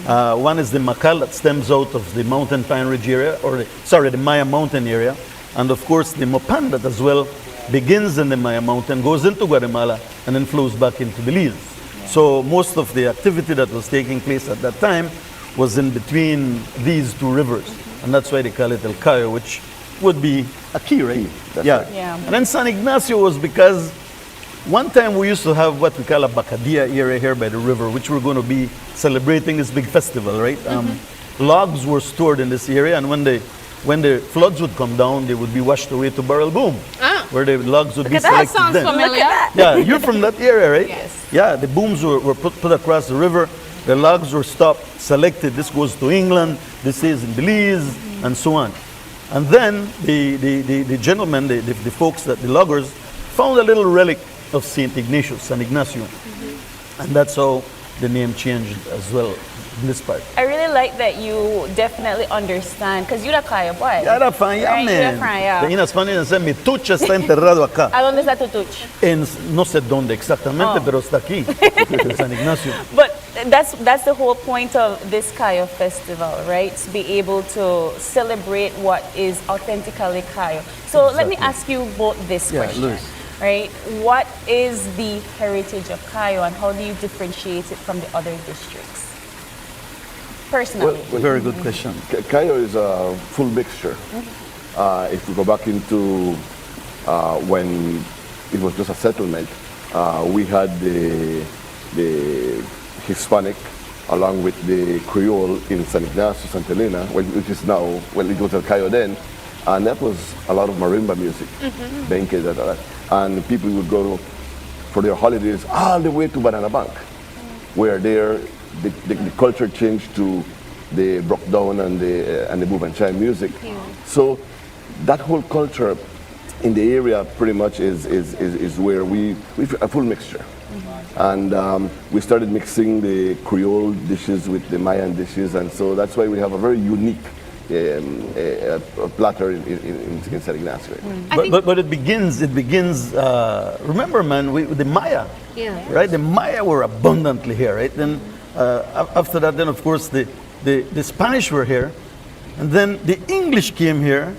Speaker 15: One is the Macal that stems out of the Mountain Pine Ridge area, or the Maya Mountain area. And of course, the Mopan that as well begins in the Maya Mountain, goes into Guatemala, and then flows back into Belize. So most of the activity that was taking place at that time was in between these two rivers. And that's why they call it El Cayo, which would be a key, right? Yeah. And then San Ignacio was because one time we used to have what we call a Bacadilla area here by the river, which we're going to be celebrating this big festival, right? Logs were stored in this area, and when the floods would come down, they would be washed away to Barrel Boom, where the logs would be selected.
Speaker 1: That sounds familiar.
Speaker 15: Yeah, you're from that area, right?
Speaker 1: Yes.
Speaker 15: Yeah, the booms were put across the river. The logs were stopped, selected. This goes to England, this is in Belize, and so on. And then the gentlemen, the folks, the loggers, found a little relic of St. Ignatius, San Ignacio. And that's how the name changed as well in this part.
Speaker 2: I really like that you definitely understand, because you're a Cayo boy.
Speaker 15: Ya era fan, ya,
Speaker 2: Right,
Speaker 15: man.
Speaker 2: you're a fan, yeah.
Speaker 15: En español dice, mi tucha está enterrado acá.
Speaker 2: ¿A dónde está tu tuch?
Speaker 15: No sé dónde exactamente, pero está aquí, en San Ignacio.
Speaker 2: But that's the whole point of this Cayo festival, right? To be able to celebrate what is authentically Cayo. So let me ask you both this question.
Speaker 15: Luis.
Speaker 2: Right? What is the heritage of Cayo, and how do you differentiate it from the other districts? Personally.
Speaker 15: Well, very good question.
Speaker 16: Cayo is a full mixture. If we go back into when it was just a settlement, we had the Hispanic along with the Creole in San Ignacio, Santa Elena, which is now, well, it was El Cayo then, and that was a lot of marimba music, benques, and people would go for their holidays all the way to Banana Bank, where there the culture changed to the broke down and the move and chime music. So that whole culture in the area pretty much is where we a full mixture. And we started mixing the Creole dishes with the Mayan dishes, and so that's why we have a very unique platter in San Ignacio.
Speaker 15: But it begins. Remember, man, the Maya, right? The Maya were abundantly here, right? Then after that, then of course the Spanish were here, and then the English came here,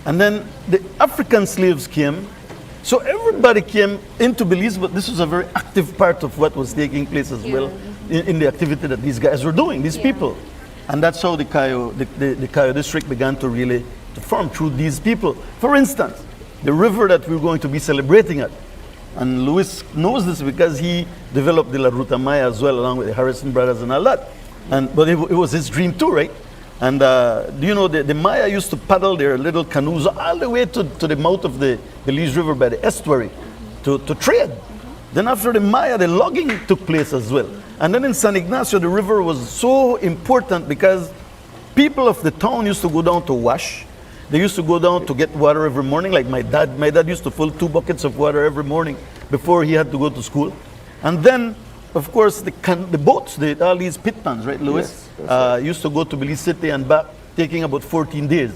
Speaker 15: and then the African slaves came. So everybody came into Belize, but this was a very active part of what was taking place as well in the activity that these guys were doing, these people. And that's how the Cayo district began to really form through these people. For instance, the river that we're going to be celebrating at, and Luis knows this because he developed the La Ruta Maya as well, along with the Harrison brothers and all that. But it was his dream too, right? And do you know the Maya used to paddle their little canoes all the way to the mouth of the Belize River by the estuary to trade. Then after the Maya, the logging took place as well. And then in San Ignacio, the river was so important because people of the town used to go down to wash. They used to go down to get water every morning, like my dad. My dad used to fill 2 buckets of water every morning before he had to go to school. And then, of course, the boats, all these pitmans, right, Louis, used to go to Belize City and back, taking about 14 days.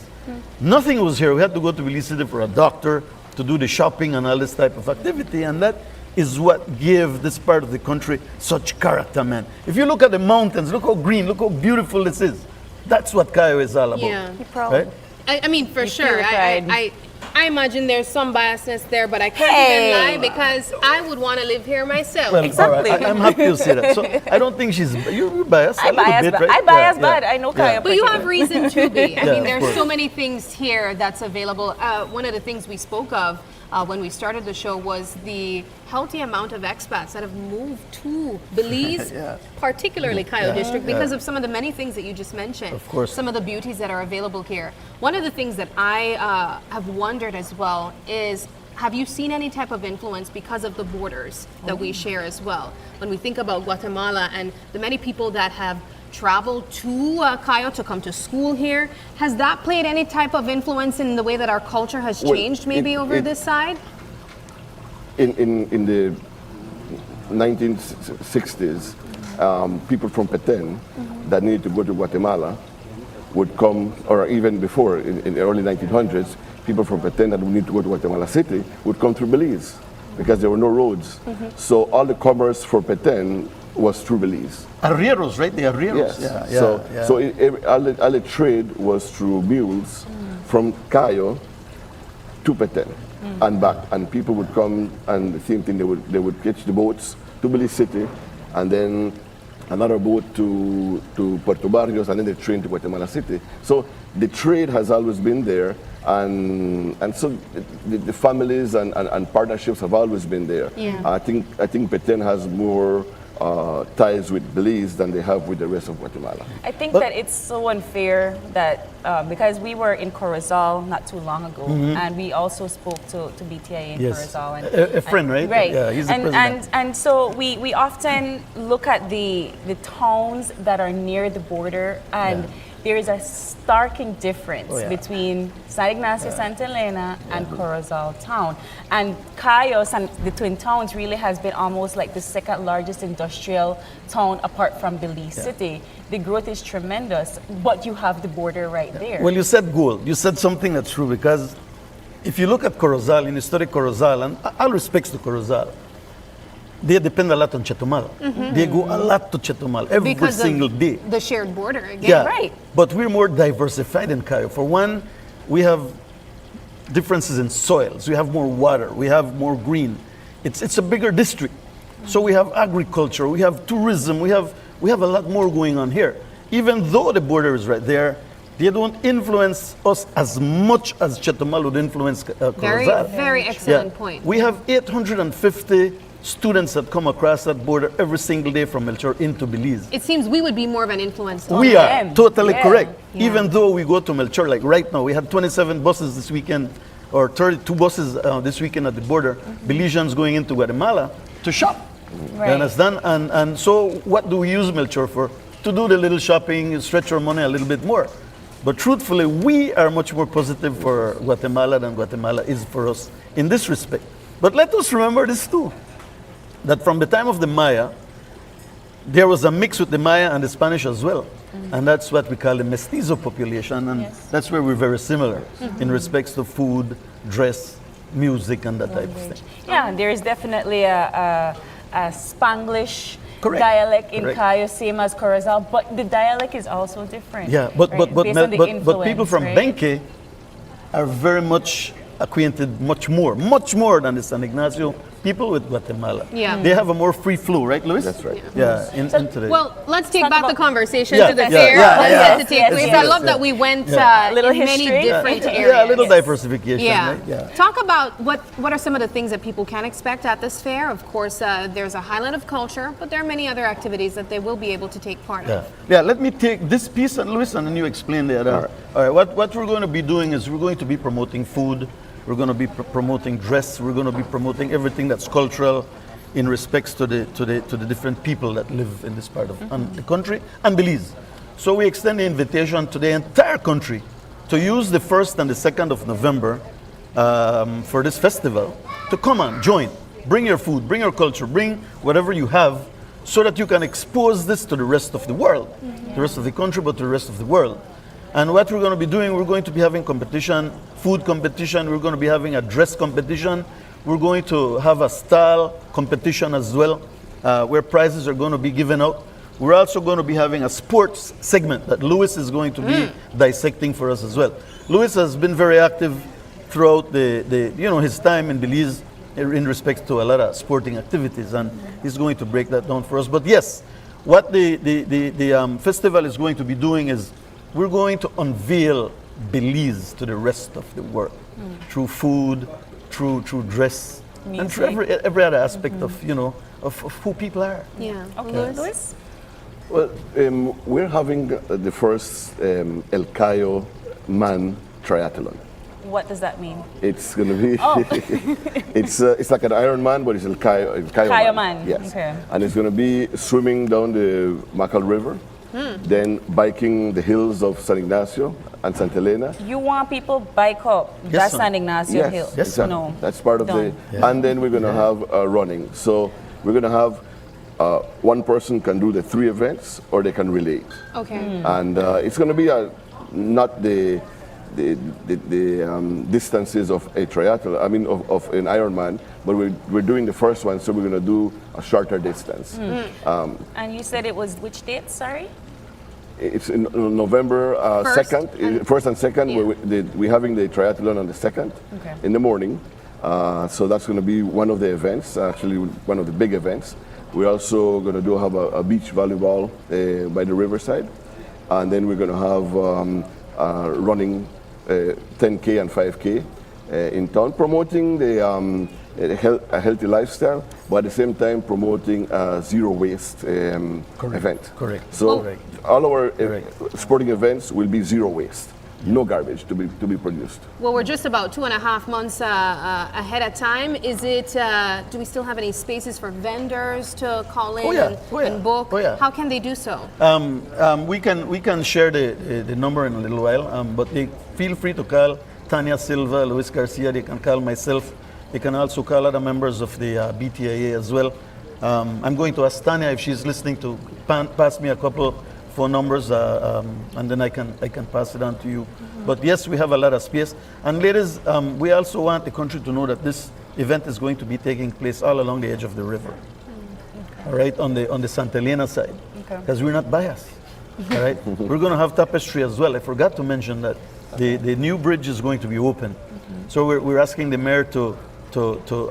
Speaker 15: Nothing was here. We had to go to Belize City for a doctor, to do the shopping and all this type of activity. And that is what gave this part of the country such character, man. If you look at the mountains, look how green, look how beautiful this is. That's what Cayo is all about.
Speaker 1: Yeah,
Speaker 15: right?
Speaker 1: I mean, for sure. I imagine there's some biasness there, but I can't even lie because I would want to live here myself.
Speaker 15: Well, exactly. Right. I'm happy to say that. So I don't think you're biased.
Speaker 2: I'm biased,
Speaker 15: bit, right?
Speaker 2: I'm biased, but I know Cayo.
Speaker 1: But you have reason to be. I mean, there's
Speaker 15: course.
Speaker 1: so many things here that's available. One of the things we spoke of when we started the show was the healthy amount of expats that have moved to Belize, particularly Cayo District, because of some of the many things that you just mentioned.
Speaker 15: Of course.
Speaker 1: Some of the beauties that are available here. One of the things that I have wondered as well is, have you seen any type of influence because of the borders that we share as well? When we think about Guatemala and the many people that have traveled to Cayo to come to school here, has that played any type of influence in the way that our culture has changed maybe over this side?
Speaker 16: In the 1960s, people from Petén that needed to go to Guatemala would come, or even before, in the early 1900s, people from Petén that would need to go to Guatemala City would come through Belize because there were no roads. So all the commerce for Petén was through Belize.
Speaker 15: Arrieros, right? The arrieros.
Speaker 16: Yes. So all the trade was through mules from Cayo to Petén and back. And people would come and the same thing, they would catch the boats to Belize City and then another boat to Puerto Barrios and then the train to Guatemala City. So the trade has always been there and so the families and partnerships have always been there.
Speaker 1: Yeah.
Speaker 16: I think Petén has more ties with Belize than they have with the rest of Guatemala.
Speaker 2: I think that it's so unfair that because we were in Corozal not too long ago, and we also spoke to BTA in Corozal. And,
Speaker 15: a friend, right?
Speaker 2: Right.
Speaker 15: Yeah, he's the president.
Speaker 2: And so we often look at the towns that are near the border, and there is a starking difference between San Ignacio, Santa Elena, and Corozal town. And Cayo, the twin towns, really has been almost like the second largest industrial town apart from Belize City. The growth is tremendous, but you have the border right there.
Speaker 15: Well, you said gold. You said something that's true because if you look at Corozal, in historic Corozal, and all respects to Corozal, they depend a lot on Chetumal. They go a lot to Chetumal every single day.
Speaker 1: The shared border again.
Speaker 15: Yeah,
Speaker 1: Right.
Speaker 15: But we're more diversified in Cayo. For one, we have differences in soils. We have more water. We have more green. It's a bigger district. So we have agriculture. We have tourism. We have a lot more going on here. Even though the border is right there, they don't influence us as much as Chetumal would influence Corozal.
Speaker 1: Very excellent point.
Speaker 15: We have 850 students that come across that border every single day from Melchor into Belize.
Speaker 1: It seems we would be more of an influence on
Speaker 15: We are
Speaker 1: them.
Speaker 15: totally correct.
Speaker 1: Yeah.
Speaker 15: Even though we go to Melchor, like right now, we had 27 buses this weekend, or 32 buses this weekend at the border, Belizeans going into Guatemala to shop.
Speaker 2: Right.
Speaker 15: You understand? And so what do we use Melchor for? To do the little shopping, stretch our money a little bit more. But truthfully, we are much more positive for Guatemala than Guatemala is for us in this respect. But let us remember this too, that from the time of the Maya, there was a mix with the Maya and the Spanish as well. And that's what we call the mestizo population. And that's where we're very similar in respects to food, dress, music, and that type of thing.
Speaker 2: Yeah, there is definitely a Spanglish dialect in Cayo, same as Corozal, but the dialect is also different.
Speaker 15: Yeah, but people from
Speaker 2: right?
Speaker 15: Benque are very much acquainted much more than the San Ignacio people with Guatemala.
Speaker 1: Yeah.
Speaker 15: They have a more free flow, right, Luis?
Speaker 16: That's right.
Speaker 15: Yeah. Into the,
Speaker 1: Well, let's take back the conversation
Speaker 15: Yeah,
Speaker 1: to the
Speaker 15: yeah,
Speaker 1: fair.
Speaker 15: yeah,
Speaker 1: Let's
Speaker 15: yeah.
Speaker 1: get to take place. I love that we went
Speaker 2: Little
Speaker 1: in many
Speaker 2: history.
Speaker 1: different areas.
Speaker 15: yeah, a little diversification,
Speaker 1: Yeah.
Speaker 15: right? Yeah.
Speaker 1: Talk about what are some of the things that people can expect at this fair. Of course, there's a highlight of culture, but there are many other activities that they will be able to take part
Speaker 15: Yeah.
Speaker 1: of.
Speaker 15: Yeah, let me take this piece, and Luis, and then you explain the other. All right. What we're going to be doing is we're going to be promoting food, we're going to be promoting dress, we're going to be promoting everything that's cultural in respects to the different people that live in this part of the country and Belize. So we extend the invitation to the entire country to use the 1st and the 2nd of November for this festival to come and join. Bring your food, bring your culture, bring whatever you have, so that you can expose this to the rest of the world, the rest of the country, but to the rest of the world. And what we're going to be doing, we're going to be having competition, food competition, we're going to be having a dress competition, we're going to have a style competition as well, where prizes are going to be given out. We're also going to be having a sports segment that Luis is going to be dissecting for us as well. Luis has been very active throughout his time in Belize in respect to a lot of sporting activities, and he's going to break that down for us. But yes, what the festival is going to be doing is we're going to unveil Belize to the rest of the world through food, through dress, music, and through every other aspect of who people are.
Speaker 1: Yeah.
Speaker 2: Okay. Luis?
Speaker 16: Well, we're having the first El Cayo man triathlon.
Speaker 2: What does that mean?
Speaker 16: It's going to be, it's like an Ironman, but it's El Cayo
Speaker 2: Man.
Speaker 16: Yes.
Speaker 2: Okay.
Speaker 16: And it's going to be swimming down the Macal River, then biking the hills of San Ignacio and Santa Elena.
Speaker 2: You want people bike up that San Ignacio Hill?
Speaker 16: Yes, exactly.
Speaker 2: No.
Speaker 16: That's part of and then we're going to have running. So we're going to have one person can do the 3 events, or they can relate.
Speaker 1: Okay.
Speaker 16: And it's going to be not the distances of a triathlon, I mean of an Ironman, but we're doing the first one, so we're going to do a shorter distance.
Speaker 2: And you said it was which date, sorry?
Speaker 16: It's in November 2nd, 1st and 2nd, we're having the triathlon on the 2nd in the morning. So that's going to be one of the events, actually one of the big events. We're also going to have a beach volleyball by the riverside. And then we're going to have running 10K and 5K in town, promoting a healthy lifestyle, but at the same time promoting a zero waste event.
Speaker 15: Correct.
Speaker 16: So all our sporting events will be zero waste. No garbage to be produced.
Speaker 1: Well, we're just about 2.5 months ahead of time. Is it? Do we still have any spaces for vendors to call in and book? How can they do so?
Speaker 15: We can share the number in a little while, but they feel free to call Tanya Silva, Luis Garcia. They can call myself. They can also call other members of the BTIA as well. I'm going to ask Tanya if she's listening to pass me a couple phone numbers, and then I can pass it on to you. But yes, we have a lot of space. And ladies, we also want the country to know that this event is going to be taking place all along the edge of the river. All right, on the Santa Elena side, because we're not biased. All right, we're going to have tapestry as well. I forgot to mention that the new bridge is going to be open. So we're asking the mayor to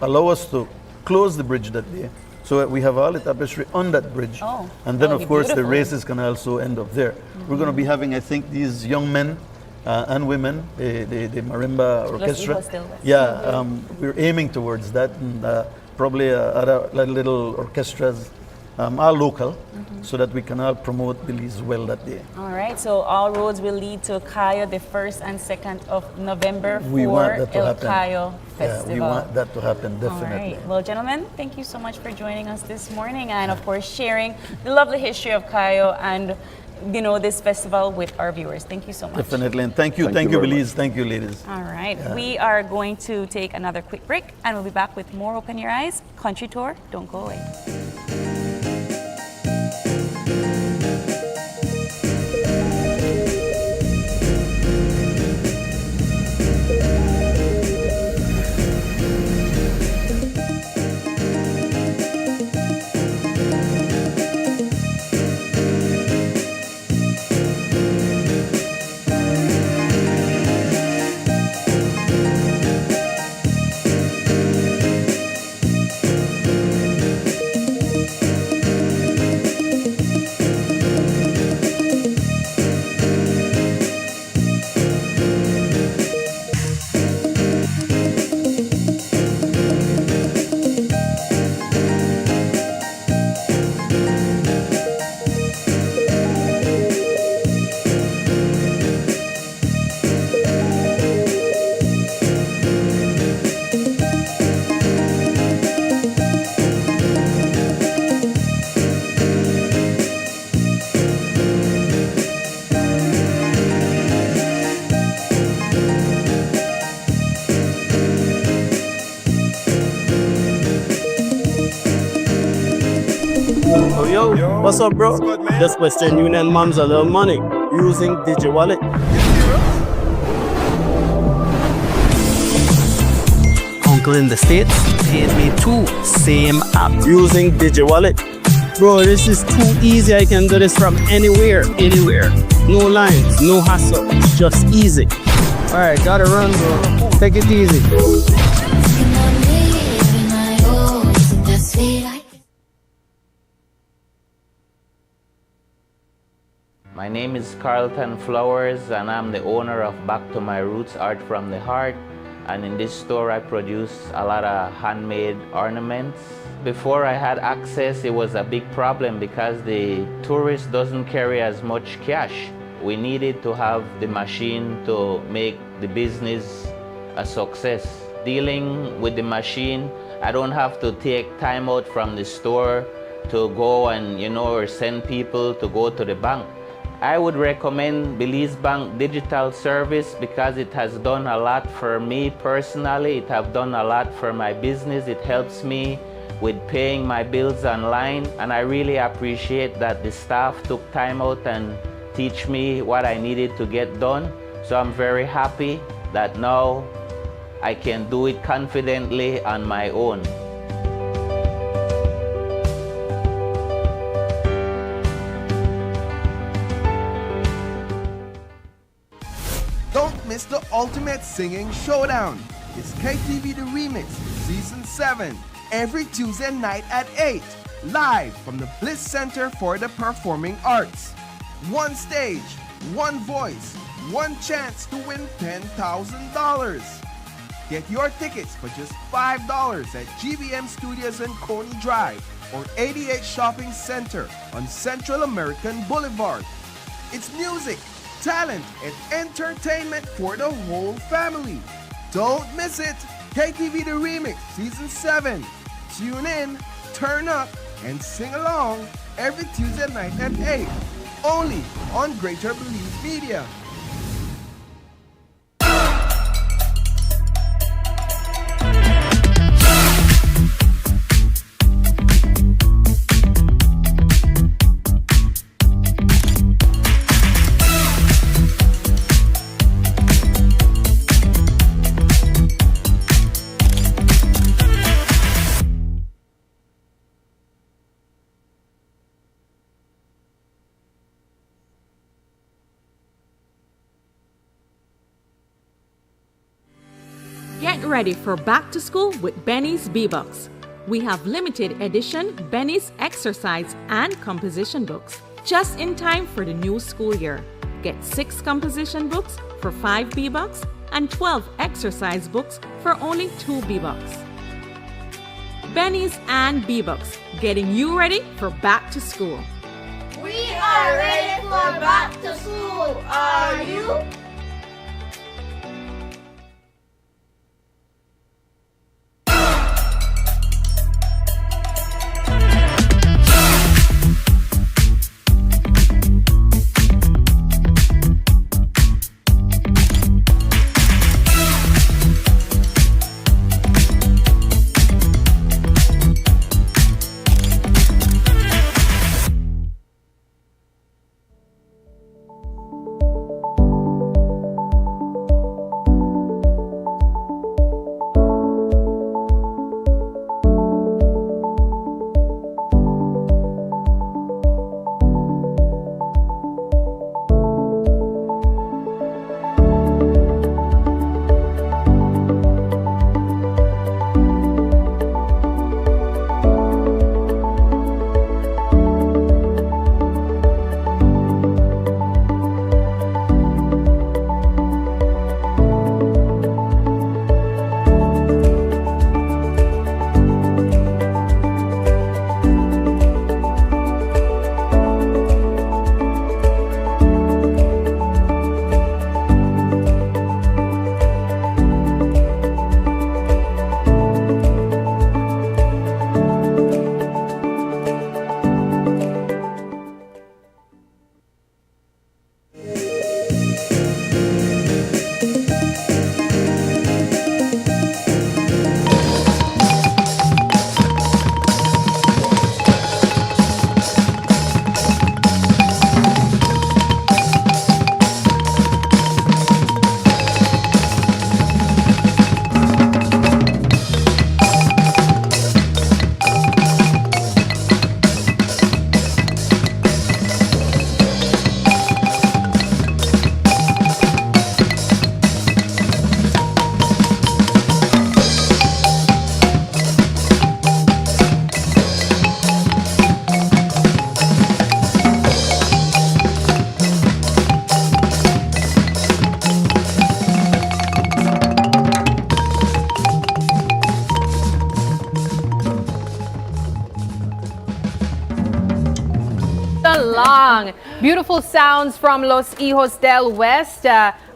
Speaker 15: allow us to close the bridge that day. So we have all the tapestry on that bridge. And then, of course, the races can also end up there. We're going to be having, I think, these young men and women, the marimba orchestra. We're aiming towards that. And probably other little orchestras, all local, so that we can all promote Belize well that day.
Speaker 2: All right, so all roads will lead to Cayo the 1st and 2nd of November
Speaker 15: We want that to
Speaker 2: El
Speaker 15: happen.
Speaker 2: Cayo Festival.
Speaker 15: Yeah, we want that to happen, definitely.
Speaker 2: All right. Well, gentlemen, thank you so much for joining us this morning and, of course, sharing the lovely history of Cayo and this festival with our viewers. Thank you so much.
Speaker 15: Definitely, and thank you Belize. Thank you, ladies.
Speaker 2: All right, we are going to take another quick break and we'll be back with more Open Your Eyes Country Tour. Don't go away.
Speaker 17: Yo, what's up, bro? Just Western Union moms a little money using DigiWallet. Uncle in the States paid me too. Same app using DigiWallet. Bro, this is too easy. I can do this from anywhere. No lines, no hassle. It's just easy. All right, gotta run, bro. Take it easy.
Speaker 18: My name is Carlton Flowers and I'm the owner of Back to My Roots Art from the Heart. And in this store I produce a lot of handmade ornaments. Before I had access, it was a big problem because the tourist doesn't carry as much cash. We needed to have the machine to make the business a success. Dealing with the machine, I don't have to take time out from the store to go and, or send people to go to the bank. I would recommend Belize Bank Digital Service because it has done a lot for me personally. It has done a lot for my business. It helps me with paying my bills online, and I really appreciate that the staff took time out and teach me what I needed to get done. So I'm very happy that now I can do it confidently on my own.
Speaker 4: Don't miss the ultimate singing showdown. It's KTV The Remix Season 7 every Tuesday night at 8, live from the Bliss Center for the Performing Arts. One stage, one voice, one chance to win $10,000. Get your tickets for just $5 at GVM Studios in Coney Drive or 88 Shopping Center on Central American Boulevard. It's music, talent, and entertainment for the whole family. Don't miss it. KTV The Remix Season 7. Tune in, turn up, and sing along every Tuesday night at 8. Only on Greater Belize Media.
Speaker 6: Get ready for back to school with Benny's B-Books. We have limited edition Benny's exercise and composition books just in time for the new school year. Get 6 composition books for 5 B-Bucks and 12 exercise books for only 2 B-Bucks. Benny's and B-Books, getting you ready for back to school.
Speaker 7: We are ready for back to school. Are you?
Speaker 1: song. Beautiful sounds from Los Eos del West,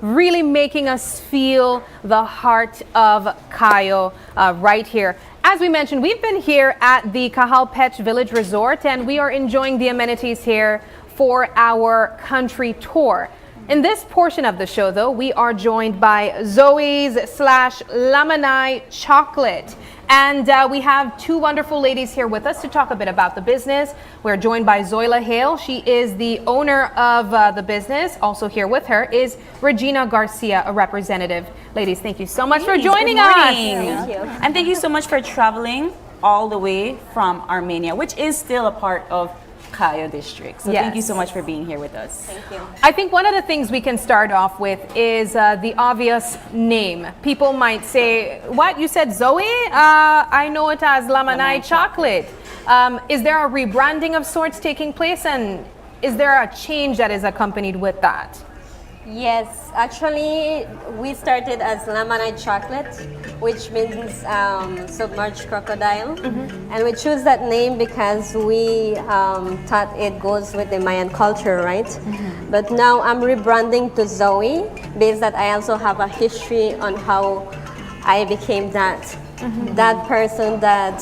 Speaker 1: really making us feel the heart of Cayo right here. As we mentioned, we've been here at the Cajal Pech Village Resort, and we are enjoying the amenities here for our country tour. In this portion of the show, though, we are joined by Zoe's /Lamanai Chocolate. And we have two wonderful ladies here with us to talk a bit about the business. We're joined by Zoila Hale. She is the owner of the business. Also here with her is Regina Garcia, a representative. Ladies, thank you so much for joining us.
Speaker 2: Thank you. And thank you so much for traveling all the way from Armenia, which is still a part of Cayo district. So thank you so much for being here with us.
Speaker 1: Thank you. I think one of the things we can start off with is the obvious name. People might say, what, you said Zoe? I know it as Lamanai Chocolate. Is there a rebranding of sorts taking place, and is there a change that is accompanied with that?
Speaker 19: Yes, actually we started as Lamanai Chocolate, which means submerged crocodile. And we choose that name because we thought it goes with the Mayan culture, right? But now I'm rebranding to Zoe, based that I also have a history on how I became that. That person that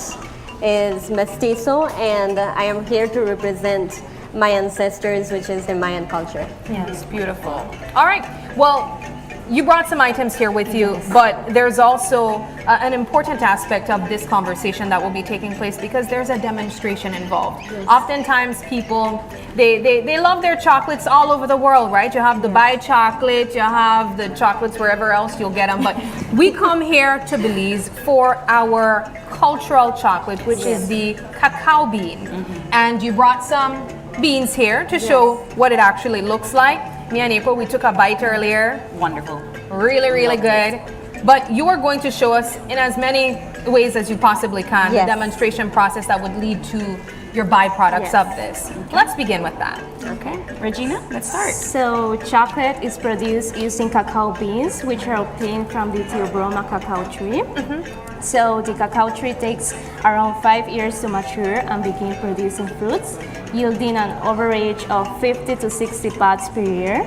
Speaker 19: is mestizo, and I am here to represent my ancestors, which is the Mayan culture.
Speaker 1: Yes, beautiful. All right, well, you brought some items here with you, but there's also an important aspect of this conversation that will be taking place because there's a demonstration involved. Oftentimes people, they love their chocolates all over the world, right? You have Dubai chocolate, you have the chocolates wherever else you'll get them, but we come here to Belize for our cultural chocolate, which is the cacao bean. And you brought some beans here to show what it actually looks like. Me and April, we took a bite earlier.
Speaker 2: Wonderful.
Speaker 1: Really, really good. But you are going to show us in as many ways as you possibly can the demonstration process that would lead to your byproducts of this. Let's begin with that.
Speaker 2: Okay, Regina, let's start.
Speaker 20: So chocolate is produced using cacao beans, which are obtained from the Theobroma cacao tree. So the cacao tree takes around 5 years to mature and begin producing fruits, yielding an average of 50 to 60 pods per year.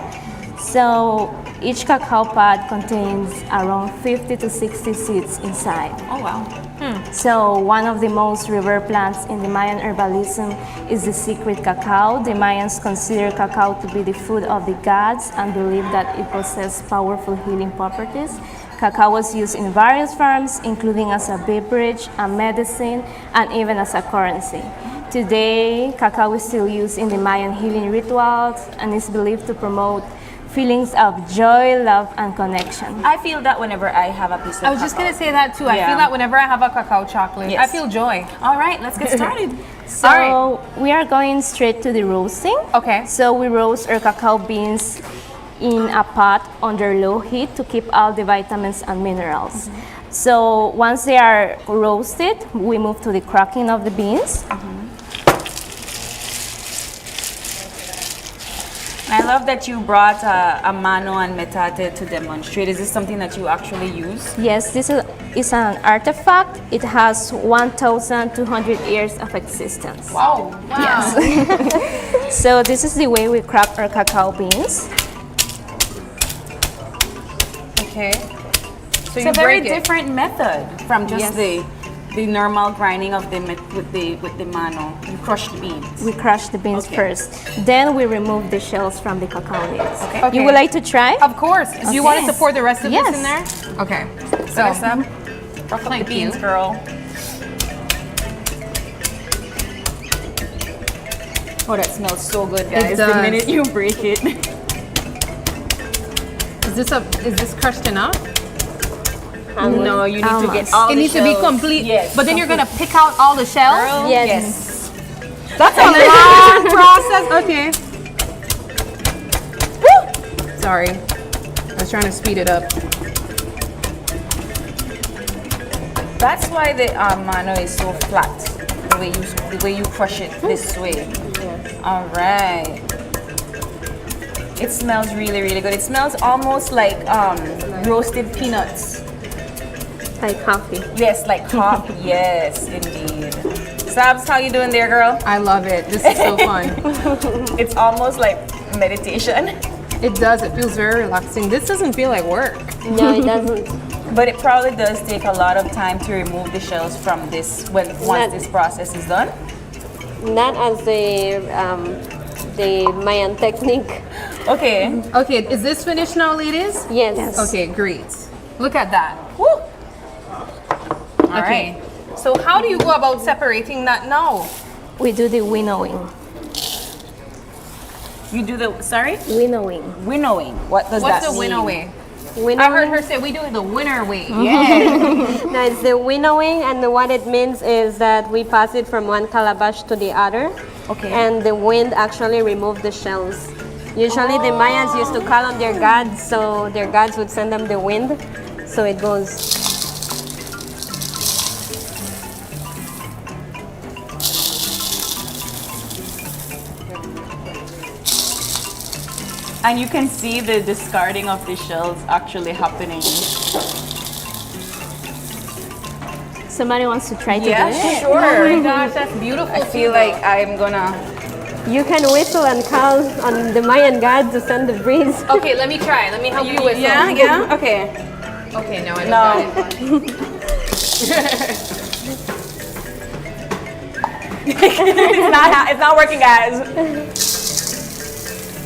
Speaker 20: So each cacao pod contains around 50 to 60 seeds inside.
Speaker 2: Oh wow.
Speaker 20: So one of the most revered plants in the Mayan herbalism is the secret cacao. The Mayans consider cacao to be the food of the gods and believe that it possesses powerful healing properties. Cacao was used in various forms, including as a beverage, a medicine, and even as a currency. Today, cacao is still used in the Mayan healing rituals and is believed to promote feelings of joy, love, and connection.
Speaker 2: I feel that whenever I have a piece of cacao.
Speaker 1: I was just going to say that too. I feel that whenever I have a cacao chocolate, I feel joy.
Speaker 2: All right, let's get started.
Speaker 20: So we are going straight to the roasting.
Speaker 1: Okay.
Speaker 20: So we roast our cacao beans in a pot under low heat to keep all the vitamins and minerals. So once they are roasted, we move to the cracking of the beans.
Speaker 2: I love that you brought a mano and metate to demonstrate. Is this something that you actually use?
Speaker 20: Yes, this is an artifact. It has 1,200 years of existence.
Speaker 2: Wow.
Speaker 20: Yes. So this is the way we crack our cacao beans.
Speaker 1: Okay.
Speaker 2: So it's a very different method from just the normal grinding of with the mano. You crush the beans.
Speaker 20: We crush the beans first. Then we remove the shells from the cacao leaves. Okay. You would like to try?
Speaker 1: Of course. Do you want us to pour the rest of this in there? Okay. So,
Speaker 2: rough up the beans, girl. Oh, that smells so good, guys. The minute you break it.
Speaker 1: Is this crushed enough?
Speaker 2: No, you need to get all the shells.
Speaker 1: It needs to be complete. Yes. But then you're going to pick out all the shells?
Speaker 2: Girl,
Speaker 1: yes. That's a long process. Okay. Woo! Sorry. I was trying to speed it up.
Speaker 2: That's why the mano is so flat. The way you crush it this way. Yes. All right. It smells really, really good. It smells almost like roasted peanuts.
Speaker 20: Like coffee.
Speaker 2: Yes, like coffee. Yes, indeed. Sabs, how you doing there, girl?
Speaker 1: I love it. This is so fun.
Speaker 2: It's almost like meditation.
Speaker 1: It does. It feels very relaxing. This doesn't feel like work.
Speaker 19: No, it doesn't.
Speaker 2: But it probably does take a lot of time to remove the shells from this once this process is done.
Speaker 19: Not as the Mayan technique.
Speaker 2: Okay.
Speaker 1: Okay, is this finished now, ladies?
Speaker 19: Yes.
Speaker 1: Okay, great. Look at that.
Speaker 2: Woo. All
Speaker 1: Okay.
Speaker 2: right.
Speaker 1: So how do you go about separating that now?
Speaker 20: We do the winnowing.
Speaker 2: You do the, sorry?
Speaker 20: Winnowing.
Speaker 2: Winnowing. What does
Speaker 1: What's
Speaker 2: that
Speaker 1: the
Speaker 2: mean?
Speaker 1: winnowing?
Speaker 19: Winnowing?
Speaker 1: I heard her say we do it the winner way.
Speaker 19: Yeah. No, it's the winnowing, and what it means is that we pass it from one calabash to the other.
Speaker 2: Okay.
Speaker 19: And the wind actually removes the shells. Usually the Mayans used to call on their gods, so their gods would send them the wind, so it goes.
Speaker 2: And you can see the discarding of the shells actually happening.
Speaker 20: Somebody wants to try to do
Speaker 2: Yeah,
Speaker 20: it?
Speaker 2: sure.
Speaker 1: Oh my gosh, that's beautiful.
Speaker 2: I feel like I'm gonna.
Speaker 19: You can whistle and call on the Mayan god to send the breeze.
Speaker 1: Okay, let me try. Let me help you whistle.
Speaker 2: Yeah, yeah, okay.
Speaker 1: Okay, no, I don't
Speaker 2: No.
Speaker 1: got it.
Speaker 2: It's not working, guys.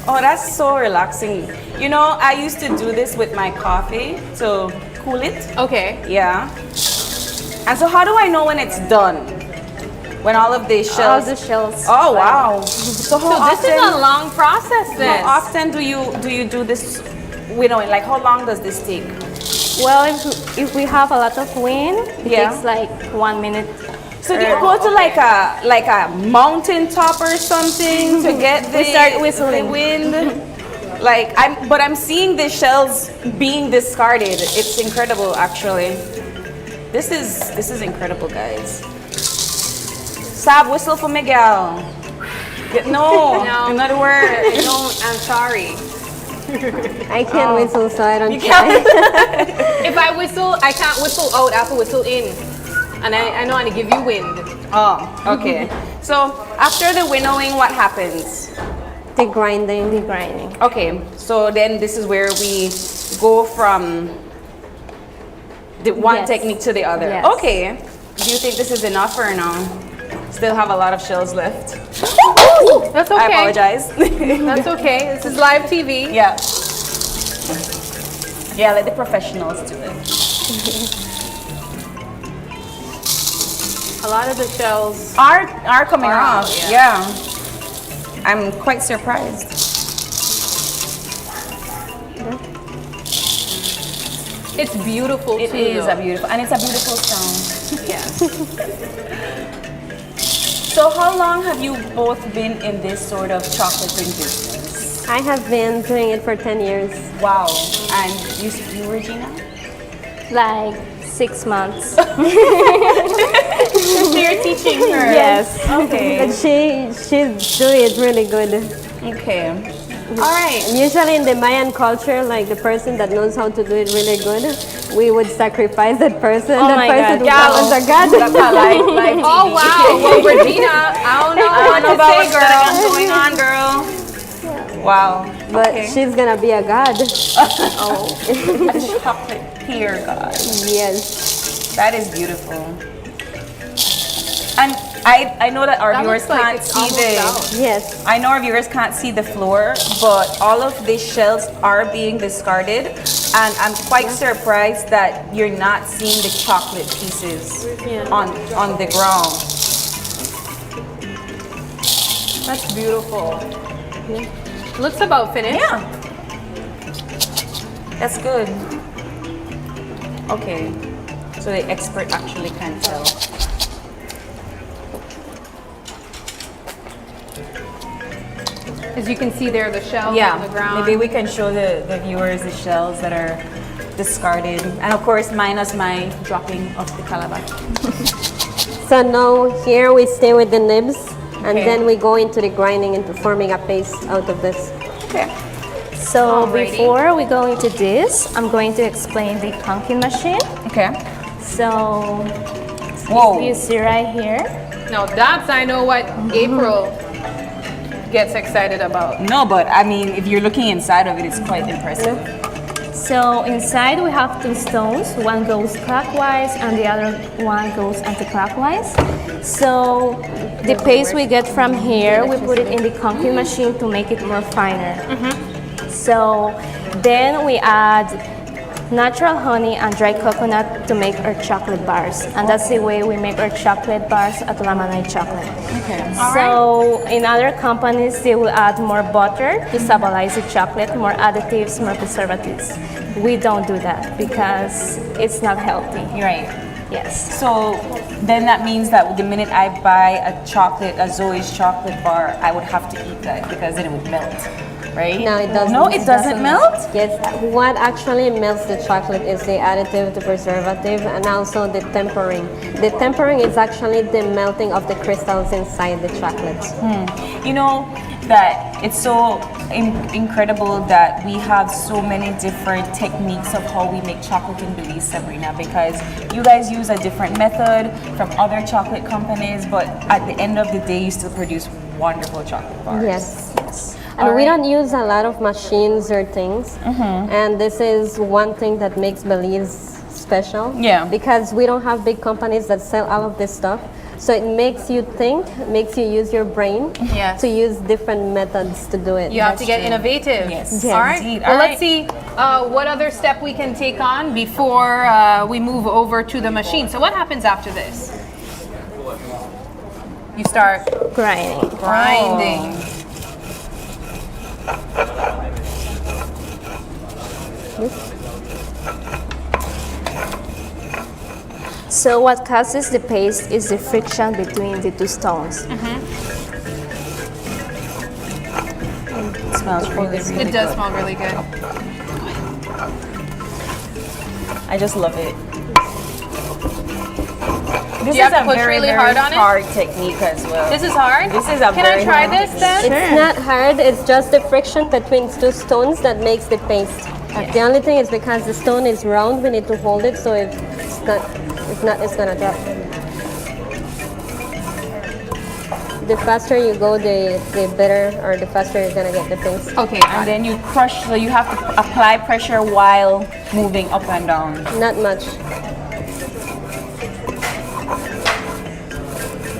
Speaker 2: Oh, that's so relaxing. You know, I used to do this with my coffee to cool it.
Speaker 1: Okay.
Speaker 2: Yeah. And so how do I know when it's done? When all of the shells?
Speaker 19: All the shells.
Speaker 2: Oh, wow. So how
Speaker 1: this is a long process then.
Speaker 2: How often do you do this winnowing? Like how long does this take?
Speaker 20: Well, if we have a lot of wind, it
Speaker 2: Yeah.
Speaker 20: takes like 1 minute.
Speaker 2: So do you go to like a mountain top or something to get the,
Speaker 20: We start whistling.
Speaker 2: the wind? But I'm seeing the shells being discarded. It's incredible, actually. This is incredible, guys. Sab, whistle for Miguel. No, another word.
Speaker 1: No, I'm sorry.
Speaker 19: I can't whistle, so I don't
Speaker 2: You
Speaker 19: try.
Speaker 1: If I whistle, I can't whistle out. I have to whistle in. And I know how to give you wind.
Speaker 2: Oh, okay. So after the winnowing, what happens?
Speaker 19: The grinding.
Speaker 20: The grinding.
Speaker 2: Okay, so then this is where we go from the one
Speaker 20: Yes.
Speaker 2: technique to the other.
Speaker 20: Yes.
Speaker 2: Okay. Do you think this is enough or no? Still have a lot of shells left.
Speaker 1: That's okay.
Speaker 2: I apologize.
Speaker 1: That's okay. This is live TV.
Speaker 2: Yeah. Yeah, let the professionals do it.
Speaker 1: A lot of the shells
Speaker 2: are coming
Speaker 1: are
Speaker 2: off.
Speaker 1: out,
Speaker 2: Yeah. I'm quite surprised.
Speaker 1: It's beautiful
Speaker 2: It
Speaker 1: too.
Speaker 2: is
Speaker 1: though.
Speaker 2: a beautiful, and it's a beautiful sound.
Speaker 1: Yes.
Speaker 2: So how long have you both been in this sort of chocolating business?
Speaker 19: I have been doing it for 10 years.
Speaker 2: Wow. And you, Regina?
Speaker 20: Like 6 months.
Speaker 2: So you're teaching her?
Speaker 20: Yes.
Speaker 2: Okay.
Speaker 19: But she's doing it really good.
Speaker 2: Okay. All right.
Speaker 19: And usually in the Mayan culture, like the person that knows how to do it really good, we would sacrifice that person.
Speaker 20: Oh
Speaker 19: that
Speaker 20: my
Speaker 19: person
Speaker 20: God.
Speaker 19: would
Speaker 2: Yeah,
Speaker 19: call us a god.
Speaker 2: That's a live TV.
Speaker 1: Oh wow. Well, Regina, I don't know
Speaker 2: I
Speaker 1: what
Speaker 2: don't know
Speaker 1: to
Speaker 2: about
Speaker 1: say,
Speaker 2: what's
Speaker 1: girl.
Speaker 2: going on, girl. Wow.
Speaker 19: But
Speaker 2: Okay.
Speaker 19: she's gonna be a god.
Speaker 2: Oh, a chocolate pear god.
Speaker 19: Yes.
Speaker 2: That is beautiful. And I know that our
Speaker 1: That
Speaker 2: viewers
Speaker 1: looks like
Speaker 2: can't
Speaker 1: it's
Speaker 2: see
Speaker 1: almost
Speaker 2: the.
Speaker 1: out.
Speaker 19: Yes.
Speaker 2: I know our viewers can't see the floor, but all of the shells are being discarded, and I'm quite surprised that you're not seeing the chocolate pieces on the ground.
Speaker 1: That's beautiful. Looks about finished.
Speaker 2: Yeah. That's good. Okay. So the expert actually can tell.
Speaker 1: As you can see there, the shells
Speaker 2: Yeah.
Speaker 1: on the ground.
Speaker 2: Maybe we can show the viewers the shells that are discarded. And of course, minus my dropping of the calabash.
Speaker 19: So now here we stay with the nibs, and
Speaker 2: Okay.
Speaker 19: then we go into the grinding, into forming a paste out of this.
Speaker 2: Okay.
Speaker 20: So
Speaker 1: Alrighty.
Speaker 20: before we go into this, I'm going to explain the conking machine.
Speaker 2: Okay.
Speaker 20: So
Speaker 2: Whoa.
Speaker 20: if you see right here,
Speaker 1: Now that's, I know what April gets excited about.
Speaker 2: No, but I mean, if you're looking inside of it, it's quite impressive.
Speaker 20: So inside we have two stones. One goes clockwise and the other one goes anti-clockwise. So the paste we get from here, we put it in the concrete machine to make it more finer. So then we add natural honey and dry coconut to make our chocolate bars. And that's the way we make our chocolate bars at Lamanai Chocolate.
Speaker 2: Okay.
Speaker 20: So in other companies, they will add more butter to stabilize the chocolate, more additives, more preservatives. We don't do that because it's not healthy.
Speaker 2: Right.
Speaker 20: Yes.
Speaker 2: So then that means that the minute I buy a Zoe's chocolate bar, I would have to eat that because then it would melt. Right?
Speaker 19: No, it doesn't.
Speaker 2: No, it doesn't melt?
Speaker 19: Yes. What actually melts the chocolate is the additive, the preservative, and also the tempering. The tempering is actually the melting of the crystals inside the chocolate.
Speaker 2: You know that it's so incredible that we have so many different techniques of how we make chocolate in Belize, Sabrina, because you guys use a different method from other chocolate companies, but at the end of the day, you still produce wonderful chocolate bars.
Speaker 19: Yes. And we don't use a lot of machines or things. And this is one thing that makes Belize special.
Speaker 2: Yeah.
Speaker 19: Because we don't have big companies that sell all of this stuff. So it makes you think, makes you use your brain to use different methods to do it.
Speaker 1: You have to get innovative.
Speaker 19: Yes.
Speaker 1: All right.
Speaker 19: Indeed.
Speaker 1: Well,
Speaker 19: All
Speaker 1: let's see what other step we can take on before we move over to the machine. So what happens after this? You start
Speaker 20: grinding.
Speaker 1: Grinding.
Speaker 20: So what causes the paste is the friction between the two stones.
Speaker 2: It smells really, really
Speaker 1: It does
Speaker 2: good.
Speaker 1: smell really good.
Speaker 2: I just love it. This
Speaker 1: Do you
Speaker 2: is
Speaker 1: have to
Speaker 2: a
Speaker 1: push
Speaker 2: very,
Speaker 1: really
Speaker 2: very
Speaker 1: hard on it?
Speaker 2: hard technique as well.
Speaker 1: This is hard?
Speaker 2: This is a
Speaker 1: Can I
Speaker 2: very
Speaker 1: try
Speaker 2: hard
Speaker 1: this then?
Speaker 2: technique.
Speaker 19: It's not hard, it's just the friction between two stones that makes the paste. The only thing is because the stone is round, we need to hold it so it's gonna drop. The faster you go, the better, or the faster you're gonna get the paste.
Speaker 2: Okay, and then you crush, so you have to apply pressure while moving up and down.
Speaker 19: Not much.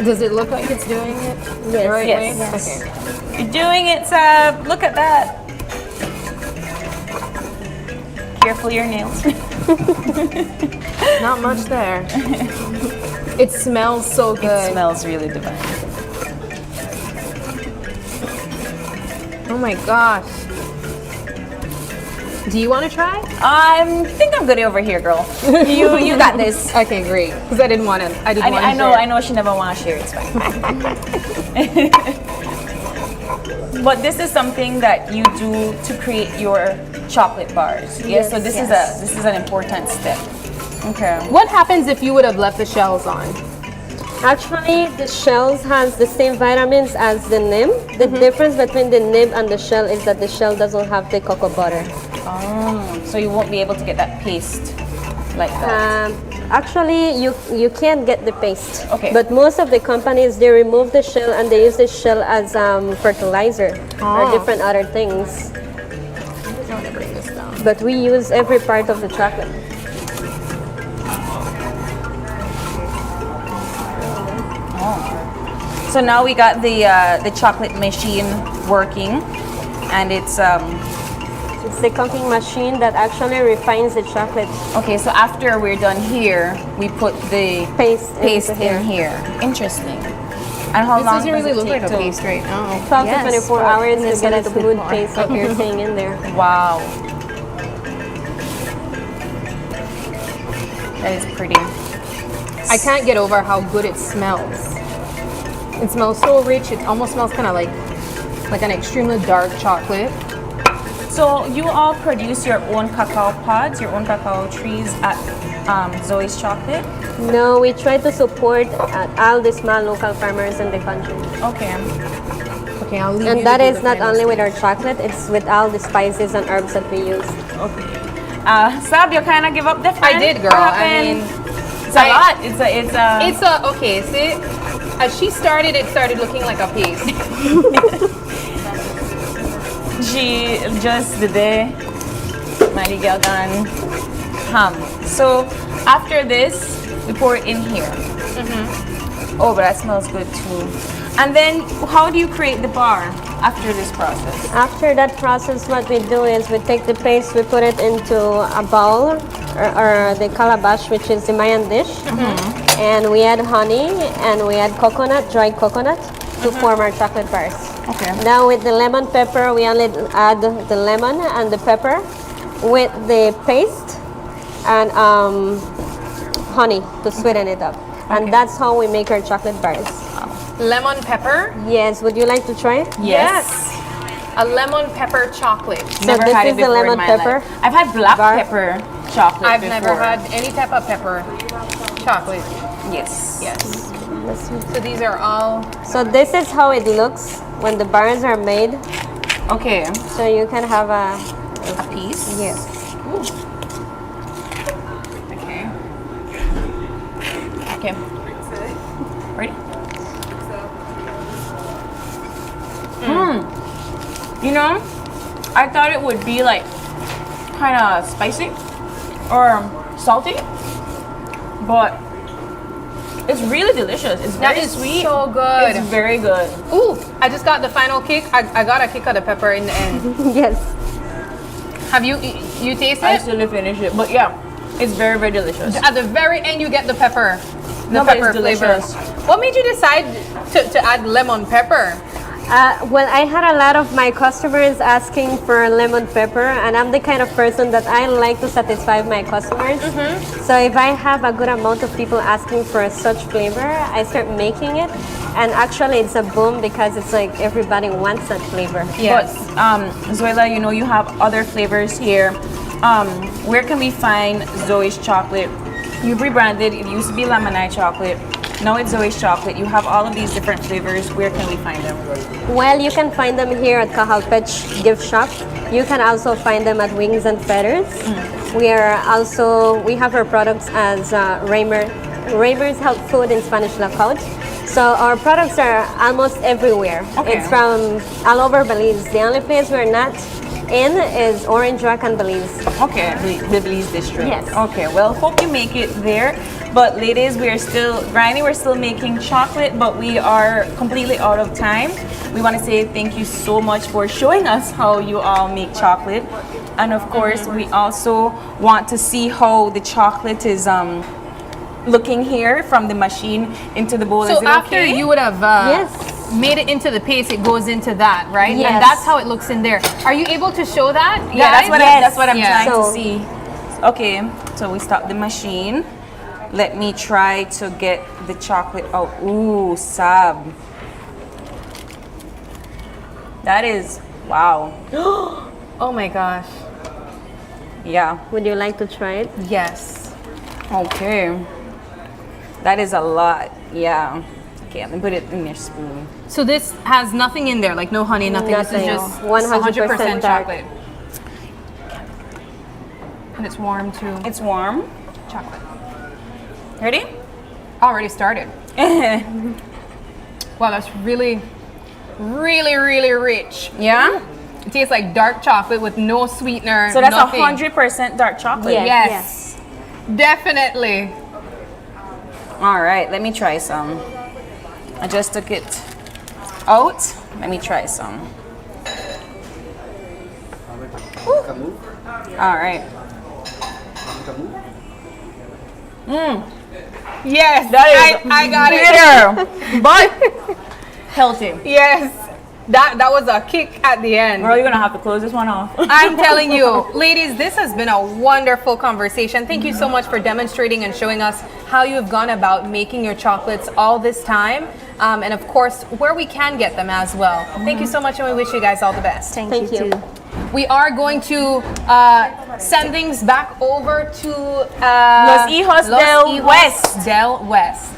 Speaker 1: Does it look like it's doing it the right way?
Speaker 2: Yes. Okay. You're doing it, Sab. Look at that. Careful your nails.
Speaker 1: Not much there. It smells so good.
Speaker 2: It smells really divine.
Speaker 1: Oh my gosh. Do you want to try?
Speaker 2: I think I'm good over here, girl. You got this.
Speaker 1: Okay, great. Because I didn't want to.
Speaker 2: I know she never want to share. It's fine. But this is something that you do to create your chocolate bars. Yes. So this is an important step. Okay.
Speaker 1: What happens if you would have left the shells on?
Speaker 19: Actually, the shells has the same vitamins as the nib. The difference between the nib and the shell is that the shell doesn't have the cocoa butter.
Speaker 2: Oh, so you won't be able to get that paste like that.
Speaker 19: Actually, you can get the paste.
Speaker 2: Okay.
Speaker 19: But most of the companies, they remove the shell and they use the shell as fertilizer or different other things.
Speaker 1: I want to bring this down.
Speaker 19: But we use every part of the chocolate.
Speaker 2: So now we got the chocolate machine working, and it's
Speaker 19: the cooking machine that actually refines the chocolate.
Speaker 2: Okay, so after we're done here, we put the paste in here. Interesting. And how
Speaker 1: This
Speaker 2: long
Speaker 1: doesn't
Speaker 2: does
Speaker 1: really
Speaker 2: it
Speaker 1: look
Speaker 2: take
Speaker 1: like a
Speaker 2: to-
Speaker 1: paste right now.
Speaker 19: 12 to 24 hours to
Speaker 20: it's
Speaker 19: get
Speaker 20: a
Speaker 19: a
Speaker 20: little bit
Speaker 19: smooth
Speaker 20: more.
Speaker 19: paste of everything in there.
Speaker 2: Wow. That is pretty.
Speaker 1: I can't get over how good it smells. It smells so rich. It almost smells kind of like an extremely dark chocolate.
Speaker 2: So you all produce your own cacao pods, your own cacao trees at Zoe's Chocolate?
Speaker 19: No, we try to support all the small local farmers in the country.
Speaker 2: Okay.
Speaker 1: Okay, I'll leave you
Speaker 19: And
Speaker 1: to
Speaker 19: that
Speaker 1: do
Speaker 19: is
Speaker 1: the
Speaker 19: not
Speaker 1: final
Speaker 19: only with
Speaker 1: step.
Speaker 19: our chocolate, it's with all the spices and herbs that we use.
Speaker 2: Okay. Sab, you kind of give up the
Speaker 1: I did, girl.
Speaker 2: What
Speaker 1: I mean,
Speaker 2: happened? It's a lot. It's a.
Speaker 1: okay. See, As she started, it started looking like a paste.
Speaker 2: She just the day Miley girl done ham. So after this, we pour it in here. Oh, but that smells good too. And then, how do you create the bar after this process?
Speaker 19: After that process, what we do is we take the paste, we put it into a bowl or the calabash, which is the Mayan dish, and we add honey and we add coconut, dried coconut, to form our chocolate bars.
Speaker 2: Okay.
Speaker 19: Now with the lemon pepper, we only add the lemon and the pepper with the paste and honey to sweeten it up. And that's how we make our chocolate bars.
Speaker 1: Lemon pepper?
Speaker 19: Yes. Would you like to try it?
Speaker 1: Yes. A lemon pepper chocolate.
Speaker 19: So this is the lemon pepper.
Speaker 2: I've had black pepper chocolate
Speaker 1: I've
Speaker 2: before.
Speaker 1: never had any type of pepper chocolate.
Speaker 2: Yes.
Speaker 1: Yes. So these are all...
Speaker 19: So this is how it looks when the bars are made.
Speaker 2: Okay.
Speaker 19: So you can have a
Speaker 2: piece?
Speaker 19: Yes.
Speaker 2: Okay. Okay. Ready? You know, I thought it would be like kind of spicy or salty, but it's really delicious. It's very sweet.
Speaker 1: So good.
Speaker 2: It's very good.
Speaker 1: Ooh, I just got the final kick. I got a kick of the pepper in the end.
Speaker 19: Yes.
Speaker 1: Have you tasted
Speaker 2: I
Speaker 1: it?
Speaker 2: still didn't finish it, but yeah, it's very, very delicious.
Speaker 1: At the very end, you get the pepper. The
Speaker 2: No, but
Speaker 1: pepper
Speaker 2: it's
Speaker 1: flavor.
Speaker 2: delicious.
Speaker 1: What made you decide to add lemon pepper?
Speaker 19: Well, I had a lot of my customers asking for lemon pepper, and I'm the kind of person that I like to satisfy my customers. So if I have a good amount of people asking for such flavor, I start making it. And actually, it's a boom because it's like everybody wants that flavor.
Speaker 2: Yes. But Zoila, you know you have other flavors here. Where can we find Zoe's chocolate? You've rebranded. It used to be Lemonade chocolate. Now it's Zoe's chocolate. You have all of these different flavors. Where can we find them?
Speaker 19: Well, you can find them here at Cajalpech Gift Shop. You can also find them at Wings and Feathers. We have our products as Raymer's Health Food in Spanish Lookout. So our products are almost everywhere.
Speaker 2: Okay.
Speaker 19: It's from all over Belize. The only place we're not in is Orange Rock and Belize.
Speaker 2: Okay, the Belize district.
Speaker 19: Yes.
Speaker 2: Okay, well, hope you make it there. But ladies, we're still making chocolate, but we are completely out of time. We want to say thank you so much for showing us how you all make chocolate. And of course, we also want to see how the chocolate is looking here from the machine into the bowl.
Speaker 1: So
Speaker 2: is it
Speaker 1: after
Speaker 2: okay?
Speaker 1: you would have
Speaker 19: yes.
Speaker 1: made it into the paste, it goes into that, right?
Speaker 19: Yes.
Speaker 1: And that's how it looks in there. Are you able to show that?
Speaker 2: Yeah,
Speaker 1: guys?
Speaker 2: that's what I'm trying
Speaker 19: So-
Speaker 2: to see. Okay, so we stop the machine. Let me try to get the chocolate out. Ooh, Sab. That is, wow.
Speaker 1: Oh my gosh.
Speaker 2: Yeah.
Speaker 19: Would you like to try it?
Speaker 1: Yes.
Speaker 2: Okay. That is a lot. Yeah. Okay, let me put it in your spoon.
Speaker 1: So this has nothing in there, like no honey, nothing. This is
Speaker 19: Nothing.
Speaker 1: just
Speaker 19: 100% dark.
Speaker 1: chocolate. And it's warm too.
Speaker 2: It's warm.
Speaker 1: Chocolate.
Speaker 2: Ready?
Speaker 1: Already started. Wow, that's really, really, really rich.
Speaker 2: Yeah?
Speaker 1: It tastes like dark chocolate with no sweetener.
Speaker 2: So that's
Speaker 1: nothing.
Speaker 2: 100% dark chocolate.
Speaker 1: Yes. Definitely.
Speaker 2: All right, let me try some. I just took it out. Let me try some. All right.
Speaker 1: Yes,
Speaker 2: That is
Speaker 1: I got
Speaker 2: bitter, but healthy.
Speaker 1: Yes. That was a kick at the end.
Speaker 2: Girl, you're gonna have to close this one off.
Speaker 1: I'm telling you, ladies, this has been a wonderful conversation. Thank you so much for demonstrating and showing us how you have gone about making your chocolates all this time. And of course, where we can get them as well. Thank you so much, and we wish you guys all the best.
Speaker 19: Thank you.
Speaker 1: We are going to send things back over to
Speaker 2: Los Eos del West.
Speaker 1: Del West.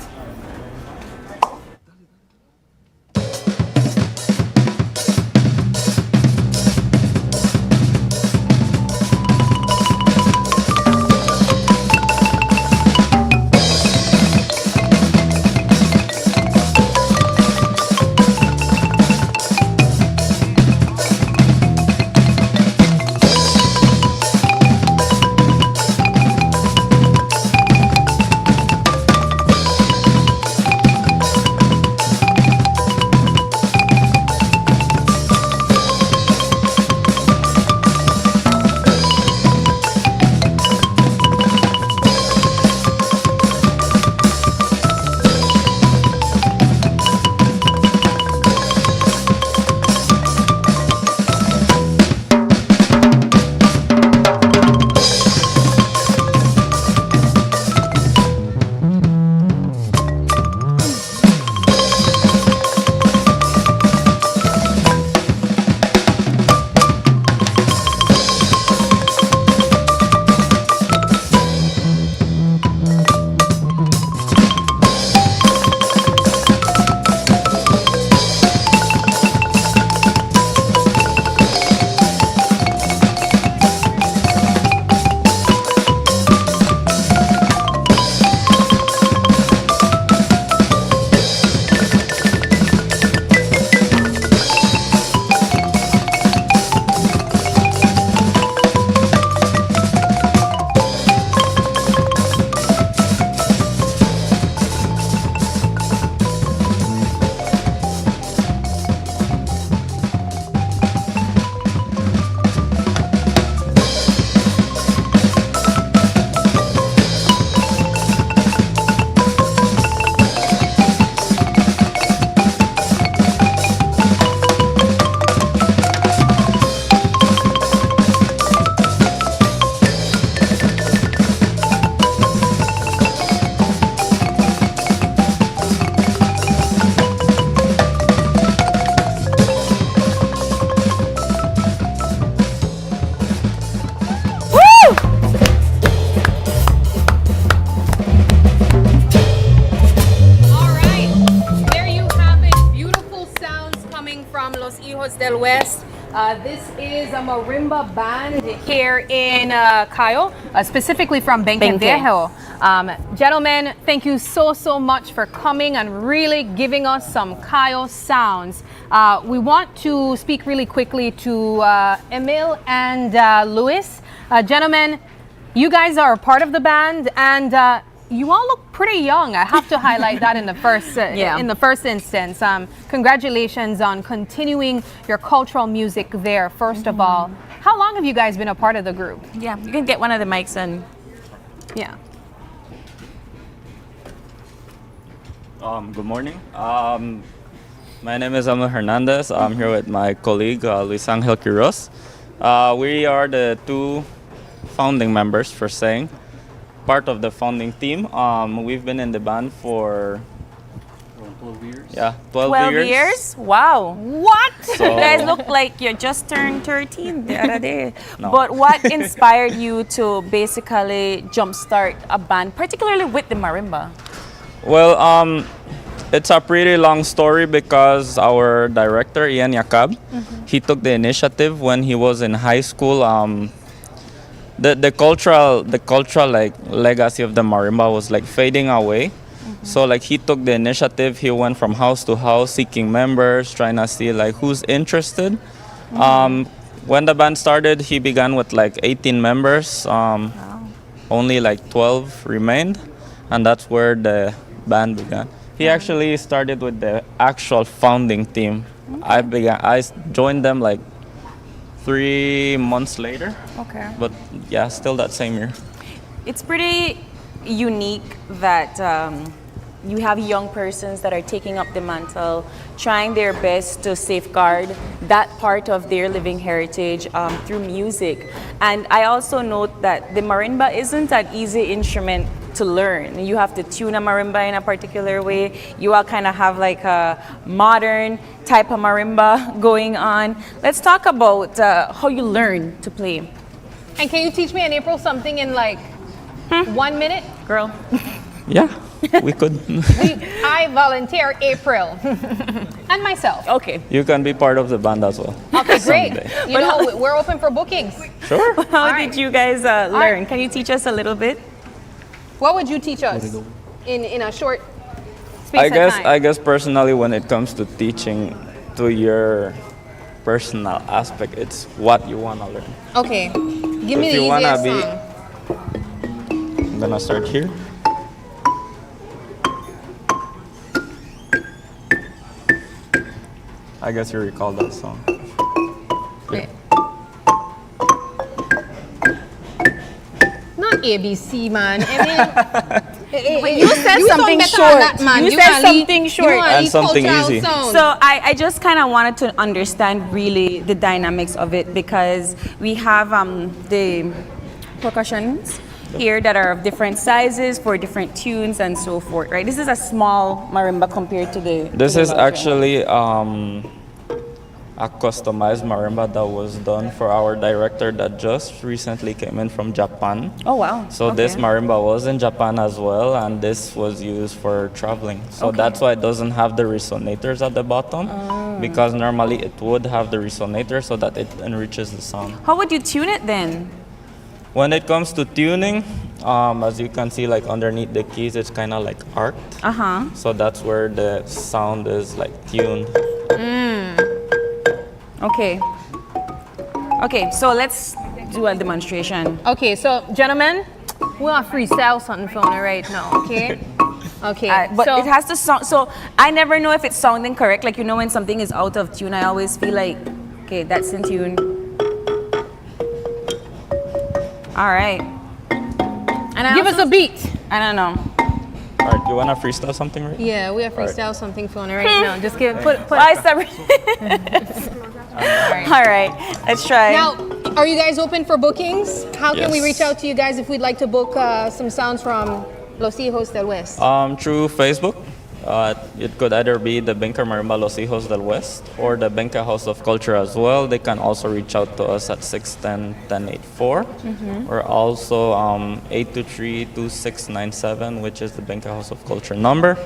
Speaker 1: Eos del West. This is a marimba band here in Cayo, specifically from Benque Viejo. Gentlemen, thank you so much for coming and really giving us some Cayo sounds. We want to speak really quickly to Emil and Luis. Gentlemen, you guys are a part of the band, and you all look pretty young. I have to highlight that in the first in the first instance. Congratulations on continuing your cultural music there. First of all, how long have you guys been a part of the group?
Speaker 2: Yeah, you can get one of the mics and
Speaker 1: yeah.
Speaker 21: Good morning. My name is Emil Hernandez. I'm here with my colleague Luis Angel Quiroz. We are the two founding members, for saying. Part of the founding team. We've been in the band for 12 years. Yeah, 12
Speaker 2: years. Wow. What?
Speaker 21: So,
Speaker 2: you guys look like you just turned 13 the other day.
Speaker 21: No.
Speaker 2: But what inspired you to basically jumpstart a band, particularly with the marimba?
Speaker 21: Well, it's a pretty long story because our director, Ian Yakab, he took the initiative when he was in high school. The cultural like legacy of the marimba was like fading away. So like he took the initiative. He went from house to house seeking members, trying to see like who's interested. When the band started, he began with like 18 members. Only like 12 remained, and that's where the band began. He actually started with the actual founding team. I joined them like 3 months later.
Speaker 2: Okay.
Speaker 21: But yeah, still that same year.
Speaker 2: It's pretty unique that you have young persons that are taking up the mantle, trying their best to safeguard that part of their living heritage through music. And I also note that the marimba isn't an easy instrument to learn. You have to tune a marimba in a particular way. You all kind of have like a modern type of marimba going on. Let's talk about how you learn to play.
Speaker 1: And can you teach me in April something in like 1 minute?
Speaker 2: Girl.
Speaker 21: Yeah, we could.
Speaker 1: I volunteer April. And myself.
Speaker 2: Okay.
Speaker 21: You can be part of the band as well.
Speaker 1: Okay, great.
Speaker 21: Someday.
Speaker 1: You know, we're open for bookings.
Speaker 21: Sure.
Speaker 2: How did you guys learn? Can you teach us a little bit?
Speaker 1: What would you teach us in a short space of time?
Speaker 21: I guess personally, when it comes to teaching to your personal aspect, it's what you want to learn.
Speaker 1: Okay, give me the easiest song.
Speaker 21: I'm gonna start here. I guess you recall that song.
Speaker 1: Okay. Not ABC, man. I mean,
Speaker 2: you said something short. You said something short.
Speaker 21: And something easy.
Speaker 2: So I just kind of wanted to understand really the dynamics of it, because we have the percussions here that are of different sizes for different tunes and so forth, right? This is a small marimba compared to the...
Speaker 21: This is actually a customized marimba that was done for our director that just recently came in from Japan.
Speaker 2: Oh, wow.
Speaker 21: So this marimba was in Japan as well, and this was used for traveling. So that's why it doesn't have the resonators at the bottom, because normally it would have the resonator so that it enriches the sound.
Speaker 2: How would you tune it then?
Speaker 21: When it comes to tuning, as you can see, like underneath the keys, it's kind of like arced. So that's where the sound is like tuned.
Speaker 2: Okay. Okay, so let's do a demonstration.
Speaker 1: Okay, so gentlemen, we want to freestyle something for you right now, okay? Okay.
Speaker 2: But it has to sound, so I never know if it's sounding correct. Like, you know, when something is out of tune, I always feel like, okay, that's in tune. All right. And
Speaker 1: give us a beat.
Speaker 2: I don't know.
Speaker 21: All right, you want to freestyle something right now?
Speaker 1: Yeah, we have freestyle something for you right now. Just give put.
Speaker 2: All right, let's try.
Speaker 1: Now, are you guys open for bookings? How can we
Speaker 21: Yes.
Speaker 1: reach out to you guys if we'd like to book some sounds from Los Eos del West?
Speaker 21: Through Facebook. It could either be the Benca Marimba Los Eos del West or the Benca House of Culture as well. They can also reach out to us at 610-1084 or also 823-2697, which is the Benca House of Culture number.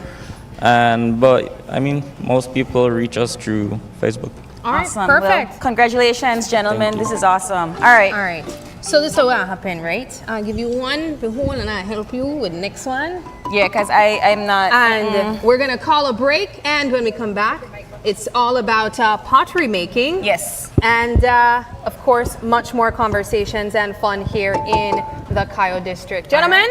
Speaker 21: But I mean, most people reach us through Facebook.
Speaker 1: All right,
Speaker 2: awesome.
Speaker 1: perfect.
Speaker 2: Well, congratulations, gentlemen. This is awesome. All right.
Speaker 1: All right. So this is what happen, right? I'll give you one, and I'll help you with the next one.
Speaker 2: Yeah, because I'm not.
Speaker 1: And we're gonna call a break, and when we come back, it's all about pottery making.
Speaker 2: Yes.
Speaker 1: And of course, much more conversations and fun here in the Cayo district. Gentlemen.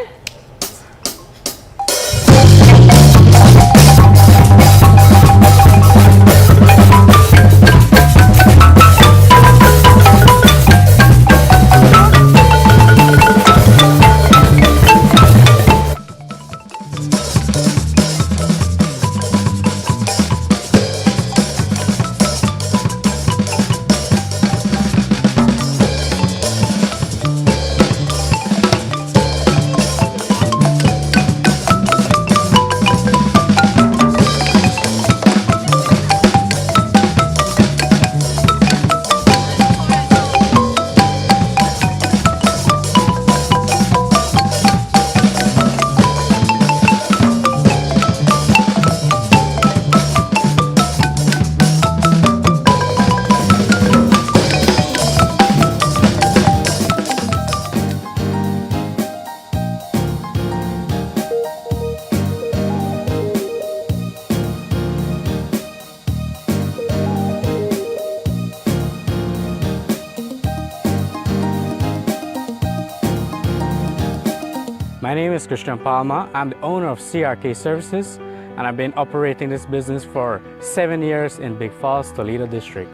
Speaker 3: My name is Christian Palma. I'm the owner of CRK Services, and I've been operating this business for 7 years in Big Falls, Toledo District.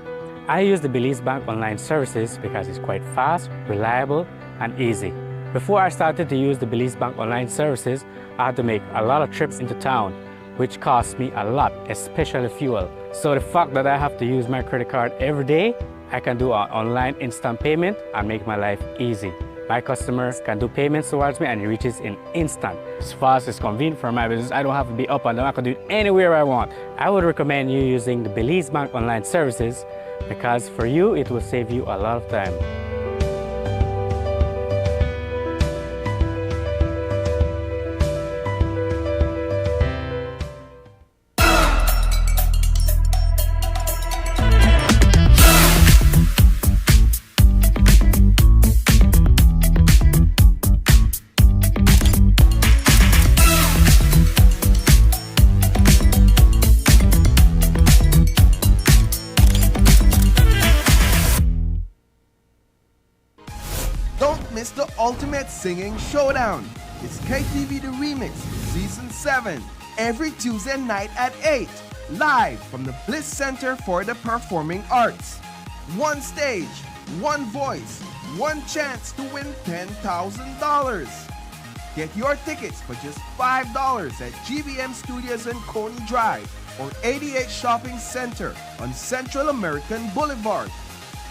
Speaker 3: I use the Belize Bank online services because it's quite fast, reliable, and easy. Before I started to use the Belize Bank online services, I had to make a lot of trips into town, which cost me a lot, especially fuel. So the fact that I have to use my credit card every day, I can do an online instant payment and make my life easy. My customers can do payments towards me and it reaches in instant. It's fast, it's convenient for my business. I don't have to be up and down. I can do it anywhere I want. I would recommend you using the Belize Bank online services because for you, it will save you a lot of time.
Speaker 4: Don't miss the ultimate singing showdown. It's KTV The Remix, Season 7, every Tuesday night at 8, live from the Bliss Center for the Performing Arts. One stage, one voice, one chance to win $10,000. Get your tickets for just $5 at GBM Studios and Coney Drive or 88 Shopping Center on Central American Boulevard.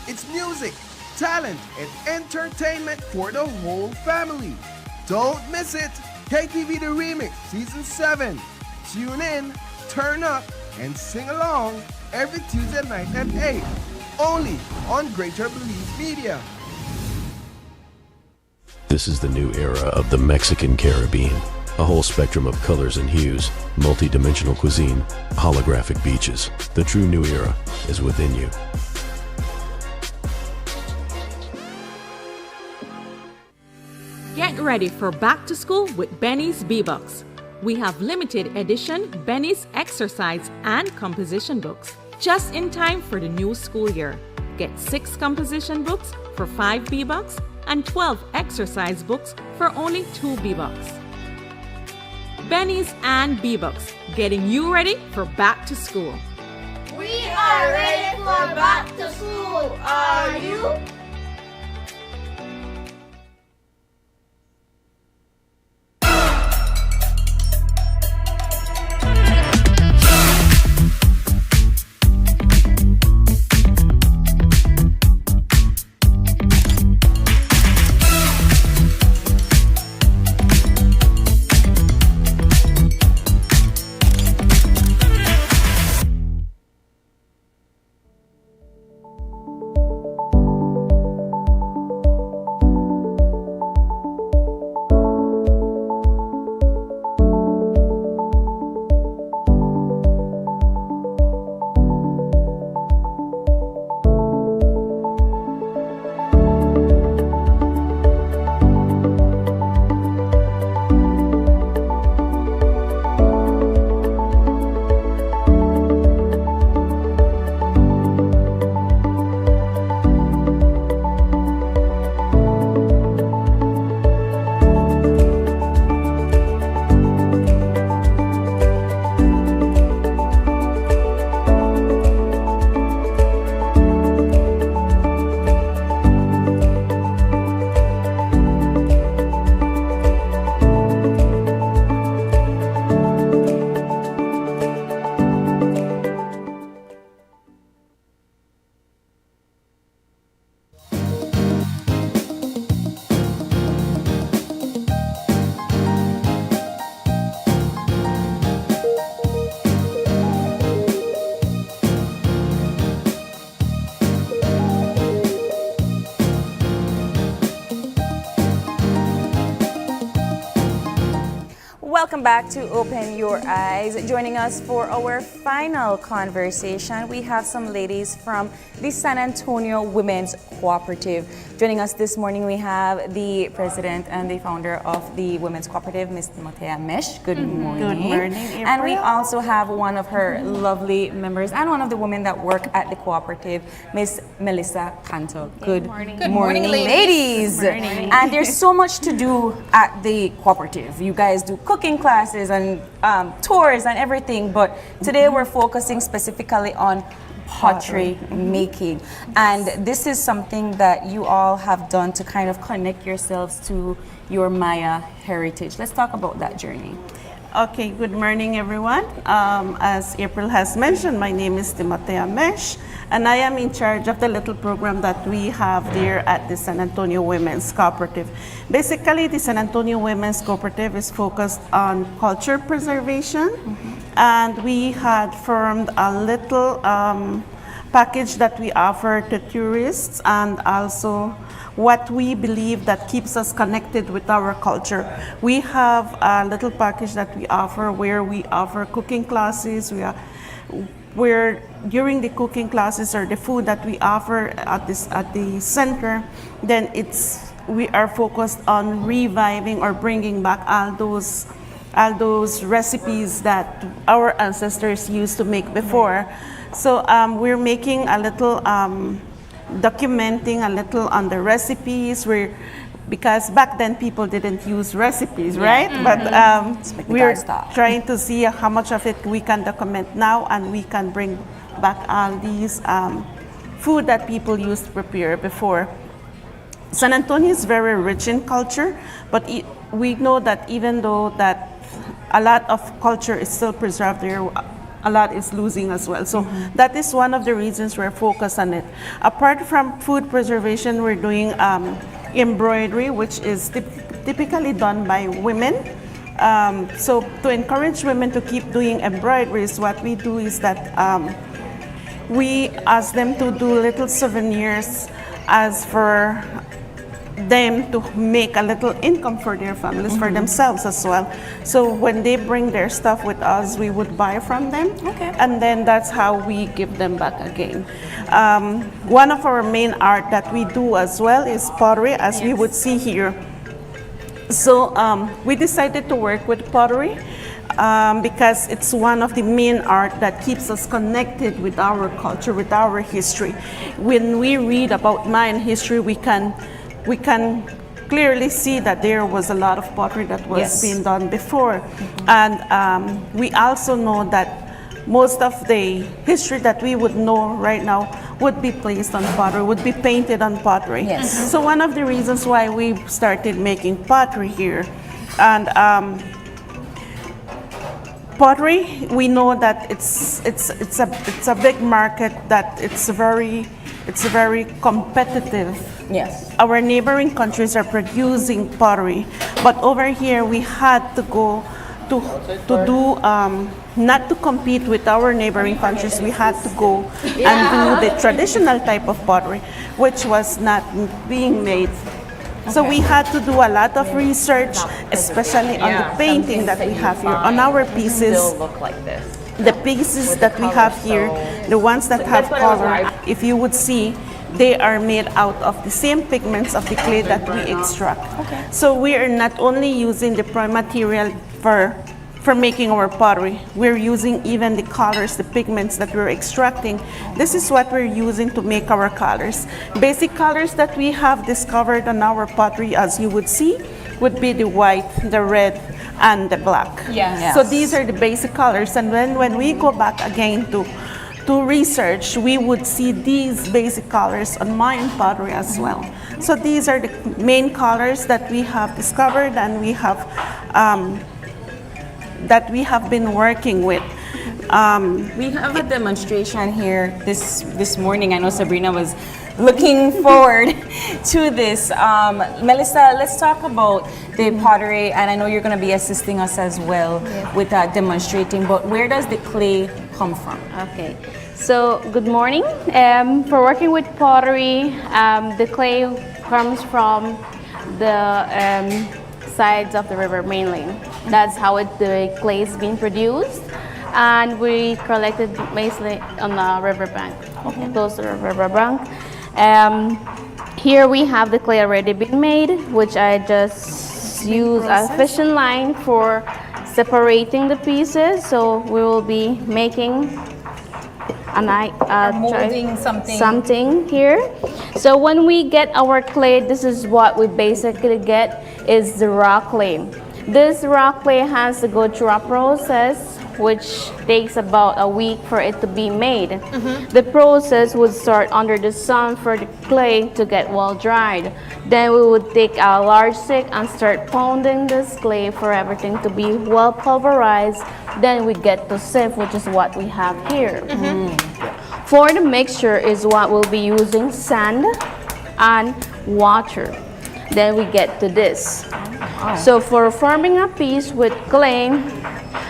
Speaker 4: It's music, talent, and entertainment for the whole family. Don't miss it. KTV The Remix Season 7. Tune in, turn up, and sing along every Tuesday night at 8. Only on Greater Belize Media.
Speaker 5: This is the new era of the Mexican Caribbean. A whole spectrum of colors and hues, multi-dimensional cuisine, holographic beaches. The true new era is within you.
Speaker 6: Get ready for back to school with Benny's B-Bucks. We have limited edition Benny's exercise and composition books, just in time for the new school year. Get 6 composition books for 5 B-Bucks and 12 exercise books for only 2 B-Bucks. Benny's and B-Bucks, getting you ready for back to school.
Speaker 7: We are ready for back to school. Are you?
Speaker 2: Welcome back to Open Your Eyes. Joining us for our final conversation, we have some ladies from the San Antonio Women's Cooperative. Joining us this morning, we have the president and the founder of the Women's Cooperative, Ms. Timothea Mesh. Good morning.
Speaker 8: Good morning, April.
Speaker 2: And we also have one of her lovely members and one of the women that work at the cooperative, Ms. Melissa Canto. Good morning. Good morning, ladies.
Speaker 8: Good morning.
Speaker 2: And there's so much to do at the cooperative. You guys do cooking classes and tours and everything, but today we're focusing specifically on pottery making. And this is something that you all have done to kind of connect yourselves to your Maya heritage. Let's talk about that journey.
Speaker 8: Okay, good morning, everyone. As April has mentioned, my name is Timothea Mesh, and I am in charge of the little program that we have there at the San Antonio Women's Cooperative. Basically, the San Antonio Women's Cooperative is focused on culture preservation, and we had formed a little package that we offer to tourists, and also what we believe that keeps us connected with our culture. We have a little package that we offer where we offer cooking classes. Where during the cooking classes or the food that we offer at the center, then we are focused on reviving or bringing back all those recipes that our ancestors used to make before. So we're making a little documenting a little on the recipes, because back then people didn't use recipes, right? But we're trying to see how much of it we can document now, and we can bring back all these food that people used to prepare before. San Antonio is very rich in culture, but we know that even though that a lot of culture is still preserved there, a lot is losing as well. So that is one of the reasons we're focused on it. Apart from food preservation, we're doing embroidery, which is typically done by women. So to encourage women to keep doing embroideries, what we do is that we ask them to do little souvenirs as for them to make a little income for their families, for themselves as well. So when they bring their stuff with us, we would buy from them, and then that's how we give them back again. One of our main art that we do as well is pottery, as we would see here. So we decided to work with pottery because it's one of the main art that keeps us connected with our culture, with our history. When we read about Mayan history, we can clearly see that there was a lot of pottery that was being done before. And we also know that most of the history that we would know right now would be placed on pottery, would be painted on pottery. So one of the reasons why we started making pottery here. And pottery, we know that it's a big market, that it's very competitive. Our neighboring countries are producing pottery, but over here we had to go to do not to compete with our neighboring countries. We had to go and do the traditional type of pottery, which was not being made. So we had to do a lot of research, especially on the painting that we have here on our pieces.
Speaker 1: Look like this.
Speaker 8: The pieces that we have here, the ones that have color, if you would see, they are made out of the same pigments of the clay that we extract. So we are not only using the prime material for making our pottery, we're using even the colors, the pigments that we're extracting. This is what we're using to make our colors. Basic colors that we have discovered on our pottery, as you would see, would be the white, the red, and the black. So these are the basic colors, and when we go back again to research, we would see these basic colors on Mayan pottery as well. So these are the main colors that we have discovered and we have been working with.
Speaker 2: We have a demonstration here this morning. I know Sabrina was looking forward to this. Melissa, let's talk about the pottery, and I know you're going to be assisting us as well with demonstrating, but where does the clay come from?
Speaker 22: Okay, so good morning. For working with pottery, the clay comes from the sides of the river mainly. That's how the clay is being produced. And we collected mostly on the riverbank, close to the riverbank. Here we have the clay already been made, which I just use a fishing line for separating the pieces. So we will be making
Speaker 1: molding
Speaker 22: something here. So when we get our clay, this is what we basically get is the raw clay. This raw clay has to go through a process which takes about a week for it to be made. The process would start under the sun for the clay to get well dried. Then we would take a large stick and start pounding this clay for everything to be well pulverized. Then we get to sieve, which is what we have here. For the mixture is what we'll be using sand and water. Then we get to this. So for forming a piece with clay,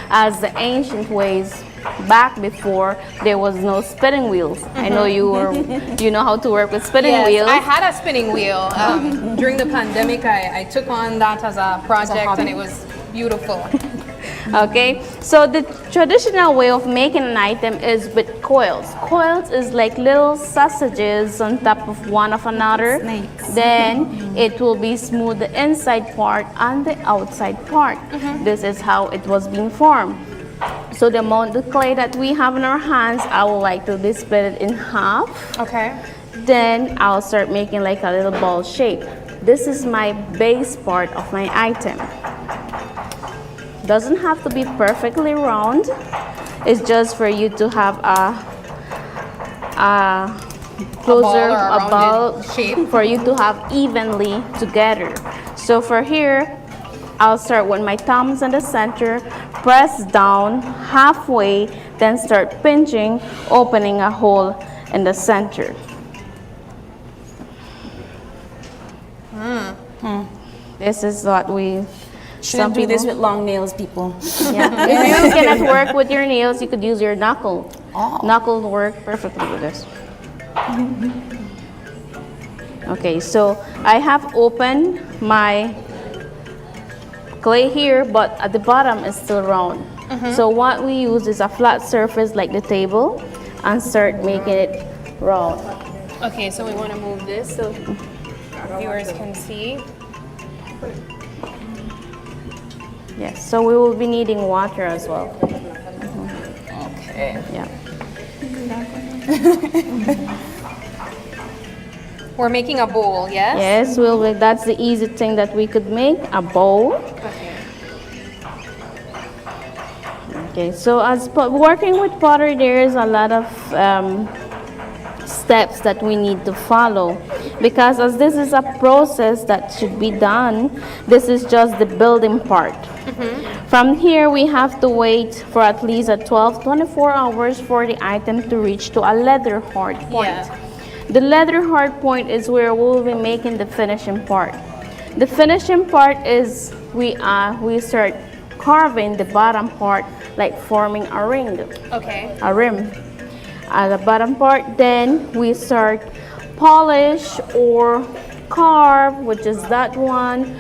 Speaker 22: as the ancient ways back before, there was no spinning wheels. I know you know how to work with spinning wheels.
Speaker 1: I had a spinning wheel. During the pandemic, I took on that as a project and it was beautiful.
Speaker 22: Okay, so the traditional way of making an item is with coils. Coils is like little sausages on top of one of another. Snakes. Then it will be smooth the inside part and the outside part. This is how it was being formed. So the amount of clay that we have in our hands, I would like to split it in half.
Speaker 1: Okay.
Speaker 22: Then I'll start making like a little ball shape. This is my base part of my item. Doesn't have to be perfectly round. It's just for you to have a ball shape for you to have evenly together. So for here, I'll start with my thumbs in the center, press down halfway, then start pinching, opening a hole in the center. This is what we
Speaker 2: Shouldn't do this with long nails, people.
Speaker 22: Yeah. If you cannot work with your nails, you could use your knuckle. Knuckle work perfectly with this. Okay, so I have opened my clay here, but at the bottom is still round. So what we use is a flat surface like the table and start making it round.
Speaker 1: Okay, so we want to move this so viewers can see.
Speaker 22: Yes, so we will be needing water as well.
Speaker 1: Okay.
Speaker 22: Yeah.
Speaker 1: We're making a bowl, yes?
Speaker 22: Yes, that's the easy thing that we could make, a bowl. Okay, so as working with pottery, there is a lot of steps that we need to follow, because as this is a process that should be done, this is just the building part. From here, we have to wait for at least 24 hours for the item to reach to a leather hard point. The leather hard point is where we'll be making the finishing part. The finishing part is we start carving the bottom part, like forming a ring.
Speaker 1: Okay.
Speaker 22: A rim. At the bottom part, then we start polish or carve, which is that one,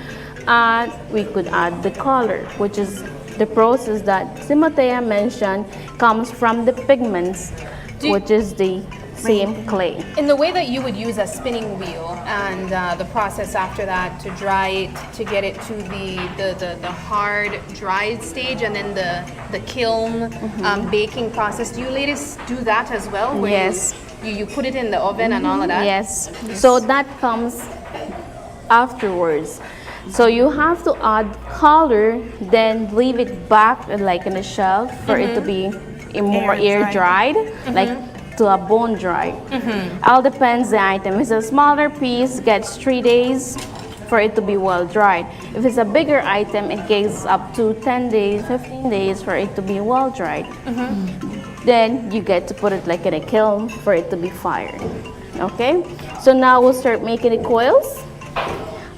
Speaker 22: and we could add the color, which is the process that Timothea mentioned comes from the pigments, which is the same clay.
Speaker 1: In the way that you would use a spinning wheel and the process after that to dry it, to get it to the hard dried stage, and then the kiln baking process, do you ladies do that as well? Where
Speaker 22: Yes.
Speaker 1: You put it in the oven and all of that?
Speaker 22: Yes. So that comes afterwards. So you have to add color, then leave it back like in a shelf for it to be more air dried, like to a bone dry. All depends the item. If it's a smaller piece, gets 3 days for it to be well dried. If it's a bigger item, it takes up to 10 days, 15 days for it to be well dried. Then you get to put it like in a kiln for it to be fired. Okay, so now we'll start making the coils.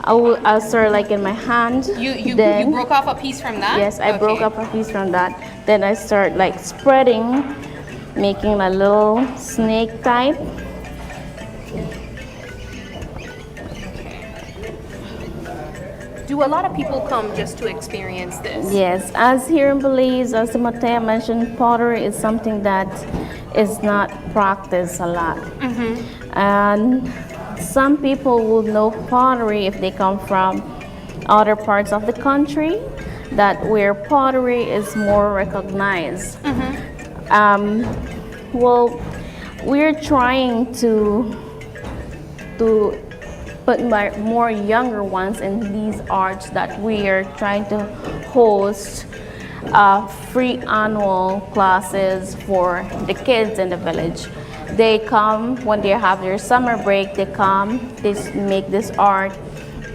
Speaker 22: I'll start like in my hand.
Speaker 1: You broke off a piece from that?
Speaker 22: Yes, I broke up a piece from that. Then I start like spreading, making a little snake type.
Speaker 1: Do a lot of people come just to experience this?
Speaker 22: Yes, as here in Belize, as Matea mentioned, pottery is something that is not practiced a lot. And some people will know pottery if they come from other parts of the country, that where pottery is more recognized. Well, we're trying to put more younger ones in these arts, that we are trying to host free annual classes for the kids in the village. They come when they have their summer break, they come, they make this art,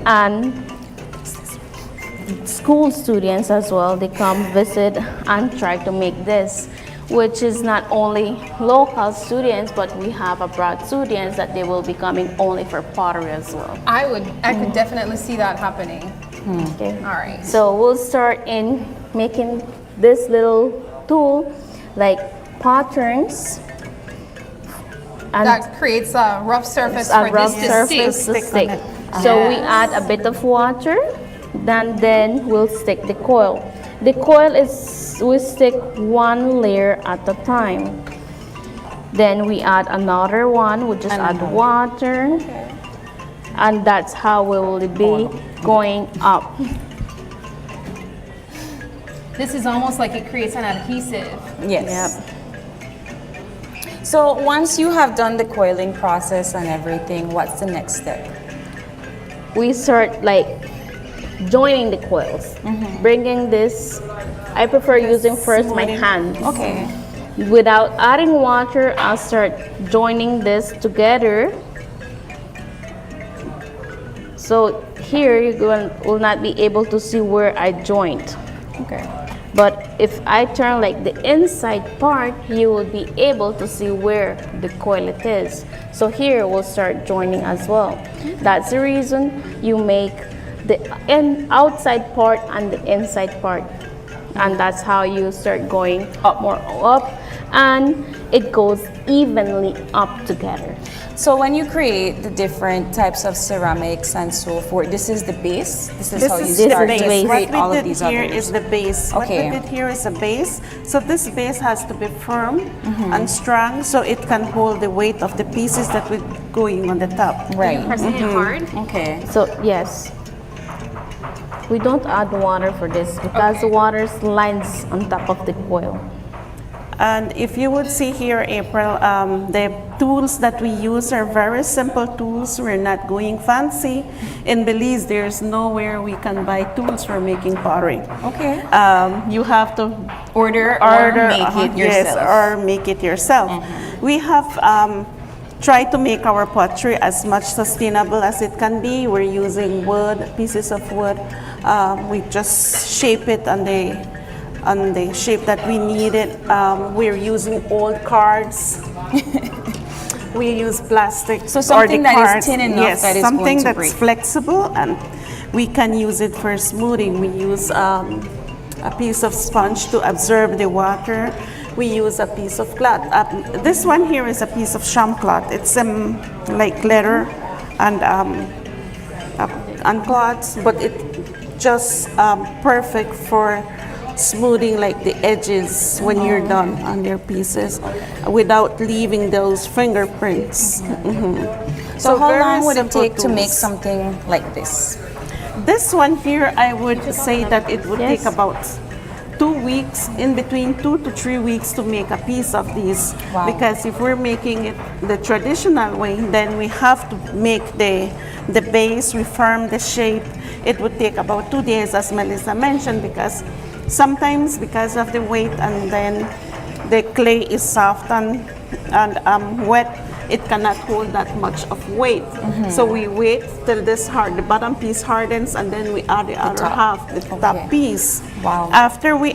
Speaker 22: and school students as well, they come visit and try to make this, which is not only local students, but we have abroad students that they will be coming only for pottery as well.
Speaker 1: I could definitely see that happening.
Speaker 22: Okay.
Speaker 1: All right.
Speaker 22: So we'll start in making this little tool, like patterns. And
Speaker 1: that creates a rough surface for this to stick.
Speaker 22: So we add a bit of water, then we'll stick the coil. The coil is, we stick one layer at a time. Then we add another one, we just add water. And that's how we will be going up.
Speaker 1: This is almost like it creates an adhesive.
Speaker 2: Yes. Yep. So once you have done the coiling process and everything, what's the next step?
Speaker 22: We start like joining the coils, bringing this. I prefer using first my hands.
Speaker 2: Okay.
Speaker 22: Without adding water, I'll start joining this together. So here you will not be able to see where I joined.
Speaker 2: Okay.
Speaker 22: But if I turn like the inside part, you will be able to see where the coil it is. So here we'll start joining as well. That's the reason you make the outside part and the inside part. And that's how you start going up, more up, and it goes evenly up together.
Speaker 2: So when you create the different types of ceramics and so forth, this is the base? This is how you start to create all of these
Speaker 8: here
Speaker 2: others?
Speaker 8: is the base.
Speaker 2: Okay.
Speaker 8: What we did here is a base. So this base has to be firm and strong, so it can hold the weight of the pieces that we're going on the top.
Speaker 2: Right.
Speaker 1: Pressing it hard?
Speaker 2: Okay.
Speaker 22: So yes, we don't add water for this because the water slides on top of the coil.
Speaker 8: And if you would see here, April, the tools that we use are very simple tools. We're not going fancy. In Belize, there's nowhere we can buy tools for making pottery.
Speaker 2: Okay.
Speaker 8: You have to
Speaker 2: order or make it yourself.
Speaker 8: Yes, or make it yourself. We have tried to make our pottery as much sustainable as it can be. We're using wood, pieces of wood. We just shape it on the shape that we need it. We're using old cards. We use plastic.
Speaker 2: So something that
Speaker 8: cards.
Speaker 2: is thin enough that is
Speaker 8: something
Speaker 2: going to
Speaker 8: that's
Speaker 2: break.
Speaker 8: flexible, and we can use it for smoothing. We use a piece of sponge to absorb the water. We use a piece of cloth. This one here is a piece of sham cloth. It's like leather and cloths, but it just perfect for smoothing like the edges when you're done on your pieces without leaving those fingerprints.
Speaker 2: So how
Speaker 8: very
Speaker 2: long would it
Speaker 8: simple
Speaker 2: take to make
Speaker 8: tools.
Speaker 2: something like this?
Speaker 8: This one here, I would say that it would take about 2 weeks, in between 2 to 3 weeks to make a piece of these.
Speaker 2: Wow.
Speaker 8: Because if we're making it the traditional way, then we have to make the base, we form the shape. It would take about 2 days, as Melissa mentioned, because sometimes because of the weight, and then the clay is soft and wet, it cannot hold that much of weight. So we wait till the bottom piece hardens, and then we add the other half, the top piece.
Speaker 2: Wow.
Speaker 8: After we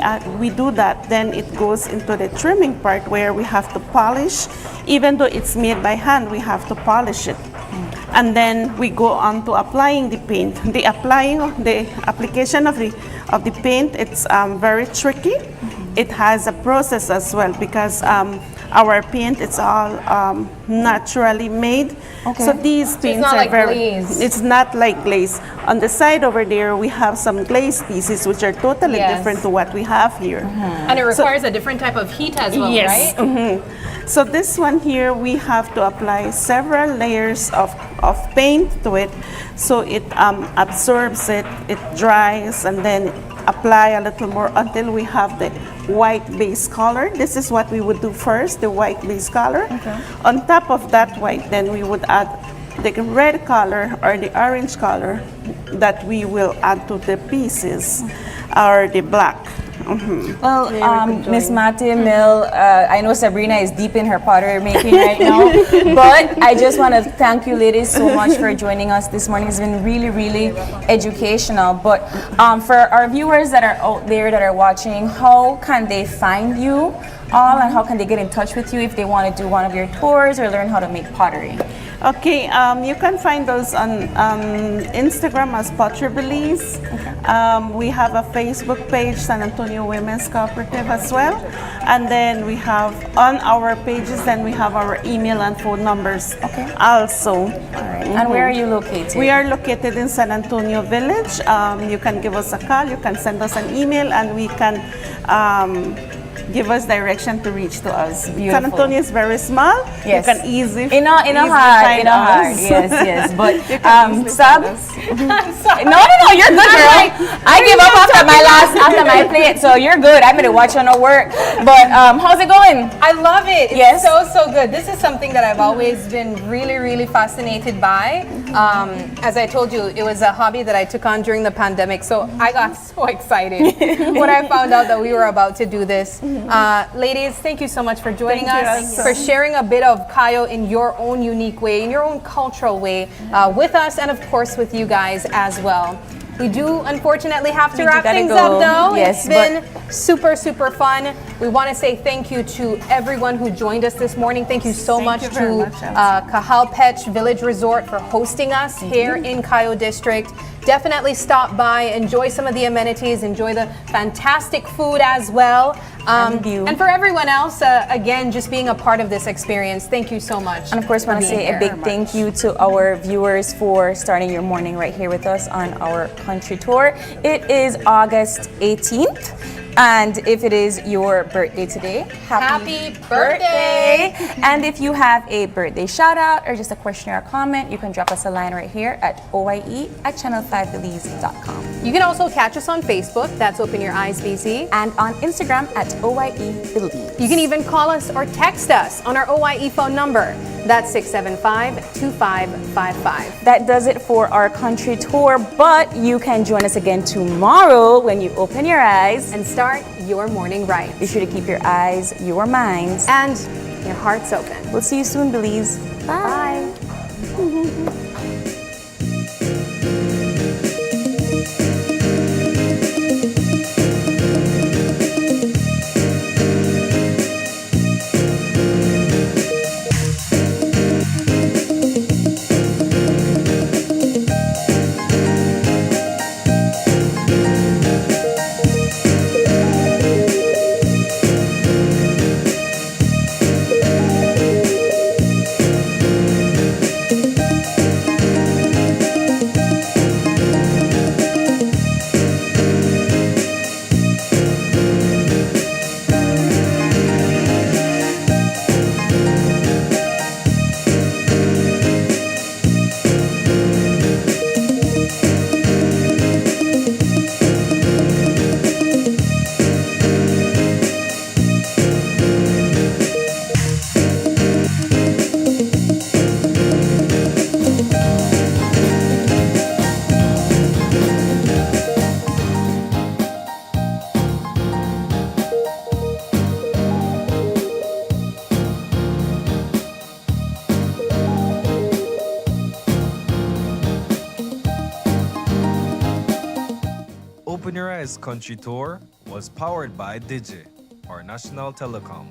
Speaker 8: do that, then it goes into the trimming part where we have to polish. Even though it's made by hand, we have to polish it. And then we go on to applying the paint. The application of the paint, it's very tricky. It has a process as well, because our paint, it's all naturally made.
Speaker 2: Okay.
Speaker 8: So these paints
Speaker 1: not
Speaker 8: are
Speaker 1: like
Speaker 8: very,
Speaker 1: glaze.
Speaker 8: it's not like glaze. On the side over there, we have some glaze pieces which are totally
Speaker 1: Yes.
Speaker 8: different to what we have here.
Speaker 1: And it requires a different type of heat as well,
Speaker 8: Yes.
Speaker 1: right?
Speaker 8: Mm-hmm. So this one here, we have to apply several layers of paint to it, so it absorbs it, it dries, and then apply a little more until we have the white base color. This is what we would do first, the white base color.
Speaker 2: Okay.
Speaker 8: On top of that white, then we would add the red color or the orange color that we will add to the pieces, or the black.
Speaker 2: Well, Miss Mate Mill, I know Sabrina is deep in her pottery making right now, but I just want to thank you ladies so much for joining us this morning. It's been really, really educational. But for our viewers that are out there that are watching, how can they find you all, and how can they get in touch with you if they want to do one of your tours or learn how to make pottery?
Speaker 8: Okay, you can find us on Instagram as Pottery Belize. We have a Facebook page, San Antonio Women's Cooperative as well. And then we have on our pages, then we have our email and phone numbers also.
Speaker 2: All right. And where are you located?
Speaker 8: We are located in San Antonio Village. You can give us a call, you can send us an email, and we can give us direction to reach to us.
Speaker 2: Beautiful.
Speaker 8: San Antonio is very small.
Speaker 2: Yes.
Speaker 8: You can easily
Speaker 2: in a hard, yes. But Sab, no, you're good, girl. I give up after my plate, so you're good. I'm gonna watch on our work. But how's it going?
Speaker 1: I love it. It's
Speaker 2: Yes.
Speaker 1: so good. This is something that I've always been really fascinated by. As I told you, it was a hobby that I took on during the pandemic, so I got so excited when I found out that we were about to do this. Ladies, thank you so much for joining us, for sharing a bit of Cayo in your own unique way, in your own cultural way, with us, and of course with you guys as well. We do unfortunately have to wrap things up though.
Speaker 2: Yes,
Speaker 1: it's been super fun. We want to say thank you to everyone who joined us this morning. Thank you so much to Cajalpech Village Resort for hosting us here in Cayo District. Definitely stop by, enjoy some of the amenities, enjoy the fantastic food as well. And for everyone else, again, just being a part of this experience, thank you so much.
Speaker 2: And of course, want to say a big thank you to our viewers for starting your morning right here with us on our country tour. It is August 18th. And if it is your birthday today, happy birthday! And if you have a birthday shout out or just a question or a comment, you can drop us a line right here at oye@channel5belize.com.
Speaker 1: You can also catch us on Facebook, that's Open Your Eyes BC.
Speaker 2: And on Instagram at OYE-Belize.
Speaker 1: You can even call us or text us on our OYE phone number. That's 675-2555.
Speaker 2: That does it for our country tour, but you can join us again tomorrow when you open your eyes
Speaker 1: and start your morning right.
Speaker 2: Be sure to keep your eyes, your minds,
Speaker 1: and your hearts open.
Speaker 2: We'll see you soon, Belize.
Speaker 1: Bye.
Speaker 9: Open Your Eyes Country Tour was powered by Digi, our national telecom.